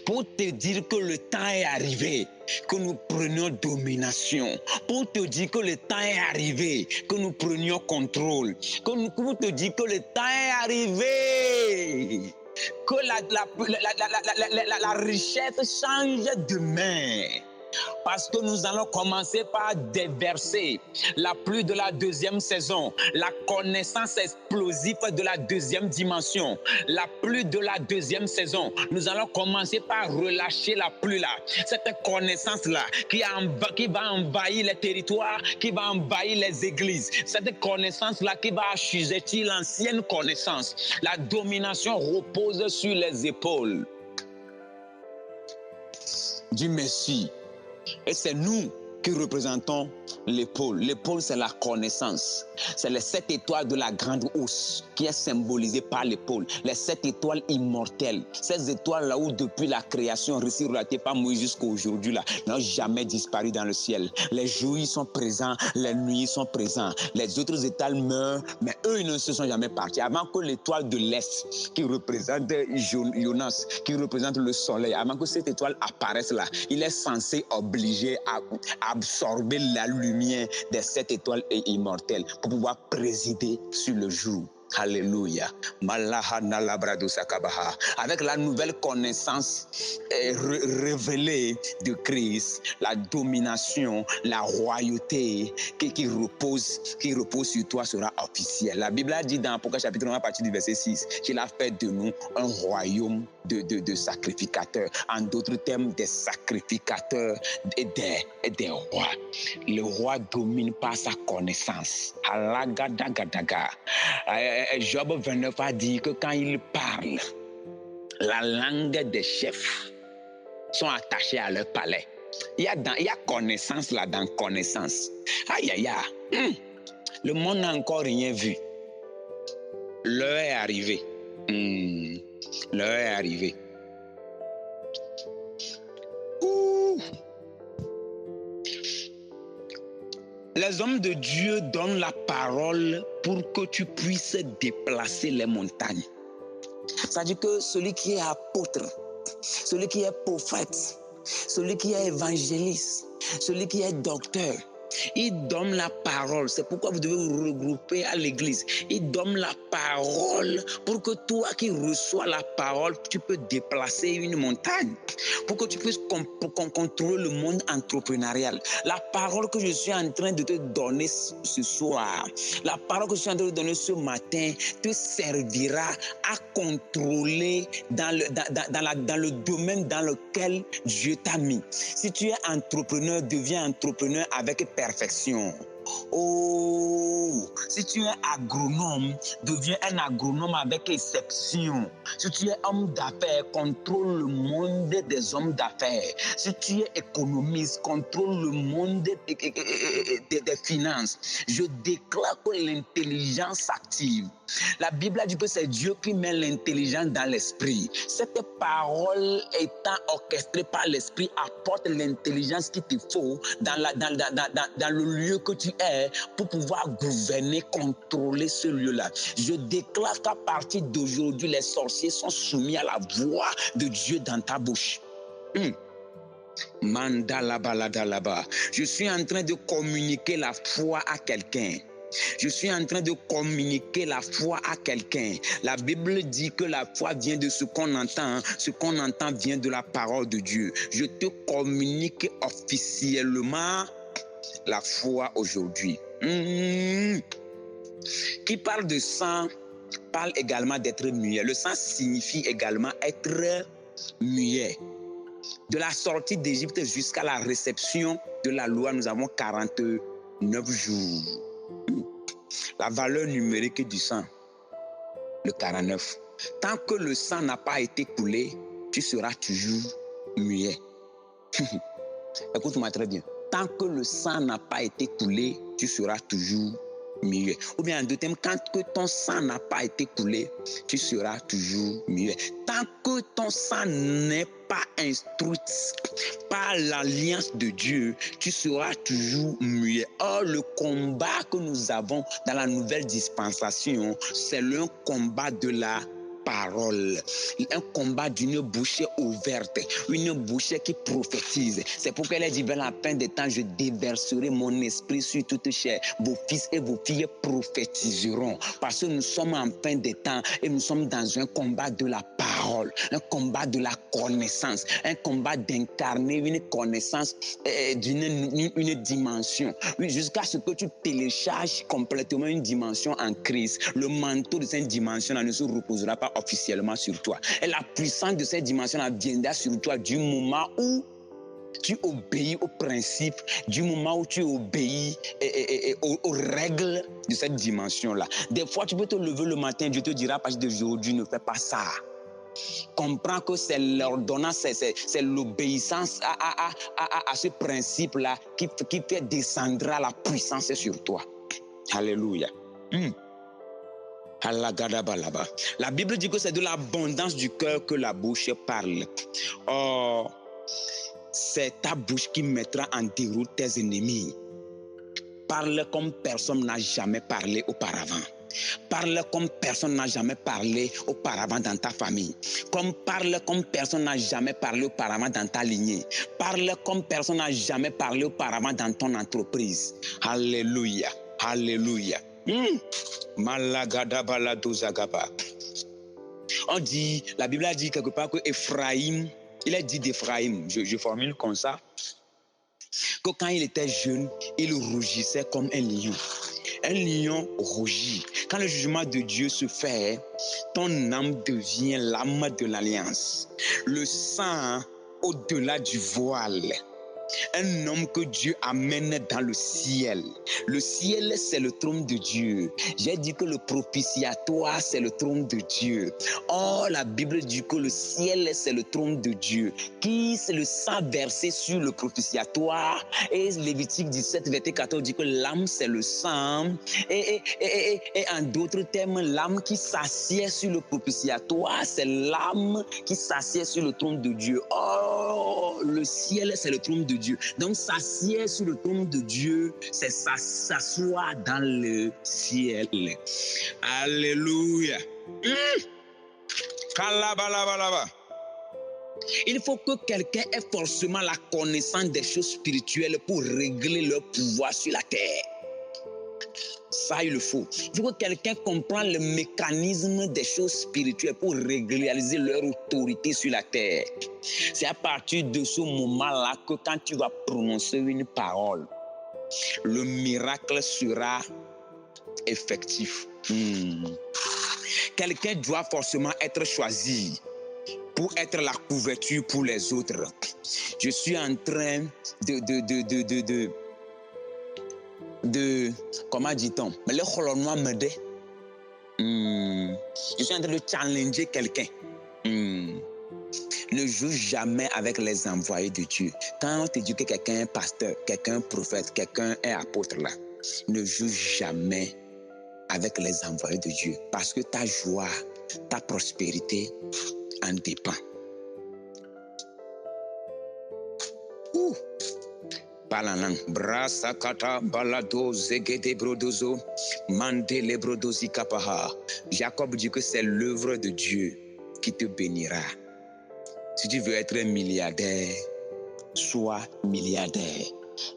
Pour te dire que le temps est arrivé, que nous prenions domination. Pour te dire que le temps est arrivé, que nous prenions contrôle. Pour te dire que le temps est arrivé, que la richesse change de main. Parce que nous allons commencer par déverser la pluie de la deuxième saison, la connaissance explosive de la deuxième dimension, la pluie de la deuxième saison. Nous allons commencer par relâcher la pluie là, cette connaissance là qui va envahir les territoires, qui va envahir les églises, cette connaissance là qui va assujettir l'ancienne connaissance. La domination repose sur les épaules. Dis merci. Et c'est nous qui représentons l'épaule. L'épaule, c'est la connaissance. C'est les 7 étoiles de la grande hausse qui est symbolisée par l'épaule. Les 7 étoiles immortelles. Ces étoiles-là où depuis la création, récit relaté par Moïse jusqu'à aujourd'hui, n'ont jamais disparu dans le ciel. Les jours sont présents, les nuits sont présents. Les autres étoiles meurent, mais eux, ils ne se sont jamais partis. Avant que l'étoile de l'Est, qui représente Jonas, qui représente le soleil, avant que cette étoile apparaisse là, il est censé obliger à absorber la lumière des 7 étoiles immortelles pour pouvoir présider sur le jour. Alléluia. Avec la nouvelle connaissance révélée de Christ, la domination, la royauté qui repose sur toi sera officielle. La Bible a dit dans Apocalypse chapitre 1 à partir du verset 6 qu'il a fait de nous un royaume de sacrificateurs. En d'autres termes, des sacrificateurs et des rois. Le roi domine par sa connaissance. Job 29 a dit que quand il parle, la langue des chefs sont attachés à leur palais. Il y a connaissance là dans connaissance. Aïe aïe aïe. Le monde n'a encore rien vu. L'heure est arrivée. L'heure est arrivée. Les hommes de Dieu donnent la parole pour que tu puisses déplacer les montagnes. C'est-à-dire que celui qui est apôtre, celui qui est prophète, celui qui est évangéliste, celui qui est docteur, il donne la parole. C'est pourquoi vous devez vous regrouper à l'église. Il donne la parole pour que toi qui reçois la parole, tu peux déplacer une montagne. Pour que tu puisses contrôler le monde entrepreneurial. La parole que je suis en train de te donner ce soir, la parole que je suis en train de te donner ce matin, te servira à contrôler dans le domaine dans lequel Dieu t'a mis. Si tu es entrepreneur, deviens entrepreneur avec perfection. Oh, si tu es agronome, deviens un agronome avec exception. Si tu es homme d'affaires, contrôle le monde des hommes d'affaires. Si tu es économiste, contrôle le monde des finances. Je déclare que l'intelligence s'active. La Bible a dit que c'est Dieu qui met l'intelligence dans l'esprit. Cette parole étant orchestrée par l'esprit apporte l'intelligence qu'il te faut dans le lieu que tu es pour pouvoir gouverner, contrôler ce lieu-là. Je déclare qu'à partir d'aujourd'hui, les sorciers sont soumis à la voix de Dieu dans ta bouche. Mandalabaladalaba. Je suis en train de communiquer la foi à quelqu'un. Je suis en train de communiquer la foi à quelqu'un. La Bible dit que la foi vient de ce qu'on entend. Ce qu'on entend vient de la parole de Dieu. Je te communique officiellement la foi aujourd'hui. Qui parle de sang parle également d'être muet. Le sang signifie également être muet. De la sortie d'Égypte jusqu'à la réception de la loi, nous avons 49 jours. La valeur numérique du sang, le 49. Tant que le sang n'a pas été coulé, tu seras toujours muet. Écoute-moi très bien. Tant que le sang n'a pas été coulé, tu seras toujours muet. Ou bien en deux termes, quand que ton sang n'a pas été coulé, tu seras toujours muet. Tant que ton sang n'est pas instruit par l'alliance de Dieu, tu seras toujours muet. Or, le combat que nous avons dans la nouvelle dispensation, c'est le combat de la parole, un combat d'une bouche ouverte, une bouche qui prophétise. C'est pourquoi elle a dit, vers la fin des temps, je déverserai mon esprit sur toute chair. Vos fils et vos filles prophétiseront, parce que nous sommes en fin des temps et nous sommes dans un combat de la parole, un combat de la connaissance, un combat d'incarner une connaissance d'une dimension. Oui, jusqu'à ce que tu télécharges complètement une dimension en crise. Le manteau de cette dimension-là ne se reposera pas officiellement sur toi. Et la puissance de cette dimension-là viendra sur toi du moment où tu obéis aux principes, du moment où tu obéis aux règles de cette dimension-là. Des fois, tu peux te lever le matin, Dieu te dira, à partir d'aujourd'hui, ne fais pas ça. Comprends que c'est l'ordonnance, c'est l'obéissance à ce principe-là qui fait descendre la puissance sur toi. Alléluia. La Bible dit que c'est de l'abondance du cœur que la bouche parle. Or, c'est ta bouche qui mettra en déroute tes ennemis. Parle comme personne n'a jamais parlé auparavant. Parle comme personne n'a jamais parlé auparavant dans ta famille. Parle comme personne n'a jamais parlé auparavant dans ta lignée. Parle comme personne n'a jamais parlé auparavant dans ton entreprise. Alléluia. Alléluia. On dit, la Bible a dit quelque part que Ephraïm, il a dit d'Ephraïm, je formule comme ça, que quand il était jeune, il rougissait comme un lion. Un lion rougit. Quand le jugement de Dieu se fait, ton âme devient l'âme de l'alliance. Le sang au-delà du voile. Un homme que Dieu amène dans le ciel. Le ciel, c'est le trône de Dieu. J'ai dit que le propitiatoire, c'est le trône de Dieu. Or, la Bible dit que le ciel, c'est le trône de Dieu. Qui c'est le sang versé sur le propitiatoire. Et Lévitique 17, verset 14 dit que l'âme, c'est le sang. Et en d'autres termes, l'âme qui s'assied sur le propitiatoire, c'est l'âme qui s'assied sur le trône de Dieu. Or, le ciel, c'est le trône de Dieu. Donc, s'assied sur le trône de Dieu, c'est s'asseoir dans le ciel. Alléluia. Il faut que quelqu'un ait forcément la connaissance des choses spirituelles pour régler leur pouvoir sur la terre. Ça, il le faut. Il faut que quelqu'un comprenne le mécanisme des choses spirituelles pour régulariser leur autorité sur la terre. C'est à partir de ce moment-là que quand tu vas prononcer une parole, le miracle sera effectif. Quelqu'un doit forcément être choisi pour être la couverture pour les autres. Je suis en train comment dit-on? Je suis en train de challenger quelqu'un. Ne joue jamais avec les envoyés de Dieu. Quand on te dit que quelqu'un est pasteur, quelqu'un est prophète, quelqu'un est apôtre là, ne joue jamais avec les envoyés de Dieu. Parce que ta joie, ta prospérité en dépend. Balanan, Brasakata, Balado, Zegede Brodozo, Mandele Brodozi Kapaha. Jacob dit que c'est l'œuvre de Dieu qui te bénira. Si tu veux être un milliardaire, sois milliardaire.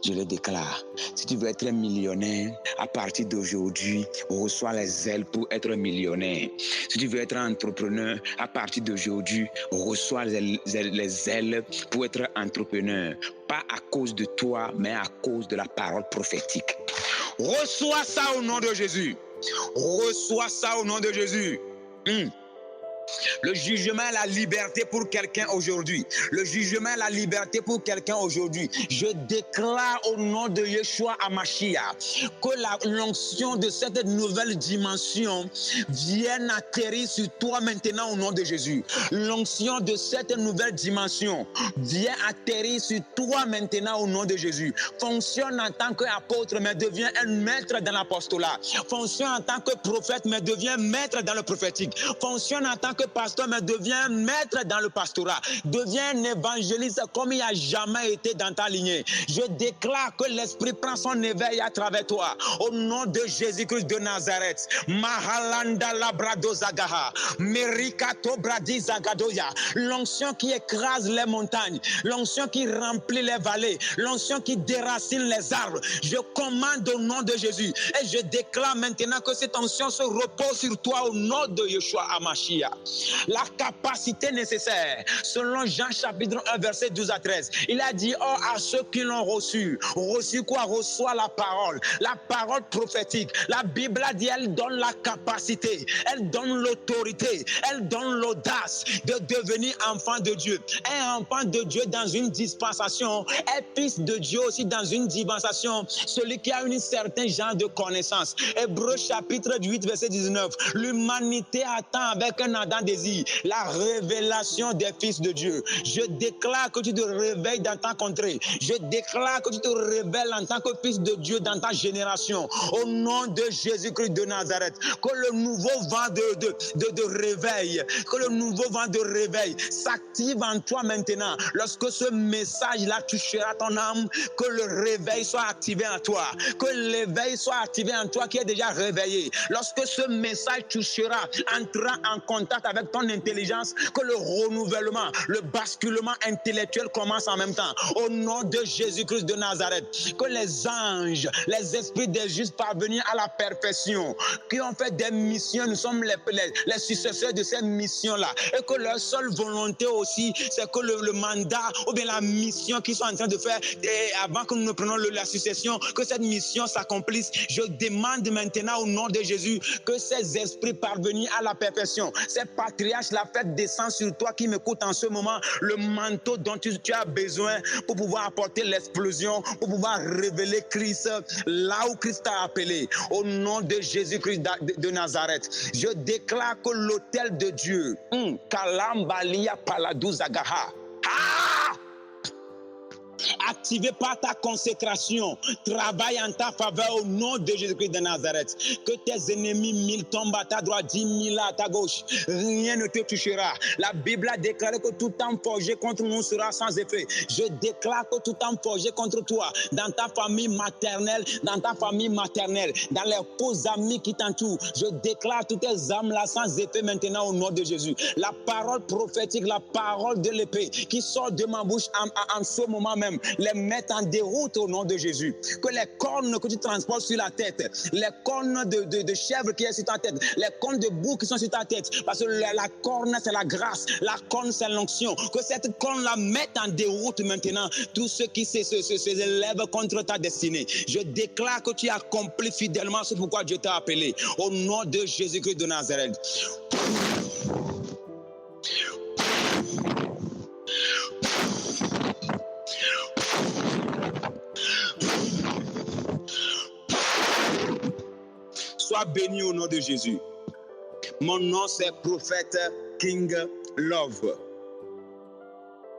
Je le déclare. Si tu veux être millionnaire, à partir d'aujourd'hui, reçois les ailes pour être millionnaire. Si tu veux être entrepreneur, à partir d'aujourd'hui, reçois les ailes pour être entrepreneur. Pas à cause de toi, mais à cause de la parole prophétique. Reçois ça au nom de Jésus. Reçois ça au nom de Jésus. Le jugement et la liberté pour quelqu'un aujourd'hui. Le jugement et la liberté pour quelqu'un aujourd'hui. Je déclare au nom de Yeshua HaMashiach que l'onction de cette nouvelle dimension vienne atterrir sur toi maintenant au nom de Jésus. L'onction de cette nouvelle dimension vient atterrir sur toi maintenant au nom de Jésus. Fonctionne en tant qu'apôtre mais devient un maître dans l'apostolat. Fonctionne en tant que prophète mais devient maître dans le prophétique. Fonctionne en tant que pasteur, mais devient maître dans le pastorat. Devient un évangéliste comme il n'y a jamais été dans ta lignée. Je déclare que l'Esprit prend son éveil à travers toi. Au nom de Jésus-Christ de Nazareth. Mahalanda labrado zagaha. Merikato bradi zagadoya. L'onction qui écrase les montagnes. L'onction qui remplit les vallées. L'onction qui déracine les arbres. Je commande au nom de Jésus. Et je déclare maintenant que cette onction se repose sur toi au nom de Yeshua HaMashiach. La capacité nécessaire, selon Jean chapitre 1 verset 12 à 13, il a dit, oh, à ceux qui l'ont reçu quoi? Reçoit la parole prophétique. La Bible a dit, elle donne la capacité, elle donne l'autorité, elle donne l'audace de devenir enfant de Dieu. Un enfant de Dieu dans une dispensation, un fils de Dieu aussi dans une dispensation, celui qui a un certain genre de connaissance. Hébreux chapitre 8 verset 19, l'humanité attend avec un ardent désir la révélation des fils de Dieu. Je déclare que tu te réveilles dans ta contrée. Je déclare que tu te révèles en tant que fils de Dieu dans ta génération. Au nom de Jésus-Christ de Nazareth, que le nouveau vent de réveil, que le nouveau vent de réveil s'active en toi maintenant. Lorsque ce message-là touchera ton âme, que le réveil soit activé en toi, que l'éveil soit activé en toi qui est déjà réveillé. Lorsque ce message touchera, entrera en contact avec ton intelligence, que le renouvellement, le basculement intellectuel commence en même temps. Au nom de Jésus-Christ de Nazareth, que les anges, les esprits des justes parvenus à la perfection, qui ont fait des missions, nous sommes les successeurs de ces missions-là, et que leur seule volonté aussi, c'est que le mandat ou bien la mission qu'ils sont en train de faire, et avant que nous ne prenions la succession, que cette mission s'accomplisse. Je demande maintenant au nom de Jésus que ces esprits parvenus à la perfection, ces patriarches, la fête descend sur toi qui m'écoute en ce moment, le manteau dont tu as besoin pour pouvoir apporter l'explosion, pour pouvoir révéler Christ là où Christ t'a appelé. Au nom de Jésus-Christ de Nazareth, je déclare que l'autel de Dieu, Kalambalia Paladou Zagaha, activé par ta consécration, travaille en ta faveur au nom de Jésus-Christ de Nazareth. Que tes ennemis 1000 tombent à ta droite, 10 000 à ta gauche. Rien ne te touchera. La Bible a déclaré que tout temps forgé contre nous sera sans effet. Je déclare que tout temps forgé contre toi, dans ta famille maternelle, dans les faux amis qui t'entourent, je déclare toutes tes âmes là sans effet maintenant au nom de Jésus. La parole prophétique, la parole de l'épée qui sort de ma bouche en ce moment même, les mettre en déroute au nom de Jésus. Que les cornes que tu transportes sur la tête, les cornes de chèvre qui est sur ta tête, les cornes de bouc qui sont sur ta tête, parce que la corne c'est la grâce, la corne c'est l'onction, que cette corne la mette en déroute maintenant tous ceux qui s'élèvent contre ta destinée. Je déclare que tu accomplis fidèlement ce pourquoi Dieu t'a appelé au nom de Jésus-Christ de Nazareth. Sois béni au nom de Jésus. Mon nom c'est Prophète King Love.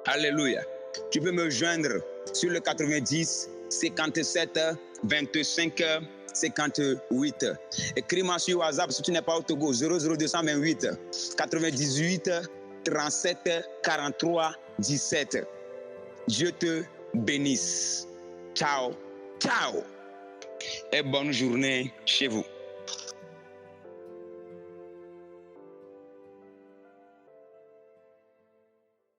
Alléluia. Tu peux me joindre sur le 90 57 25 58. Écris-moi sur WhatsApp si tu n'es pas au Togo, 00228 98 37 43 17. Dieu te bénisse. Ciao, ciao. Et bonne journée chez vous.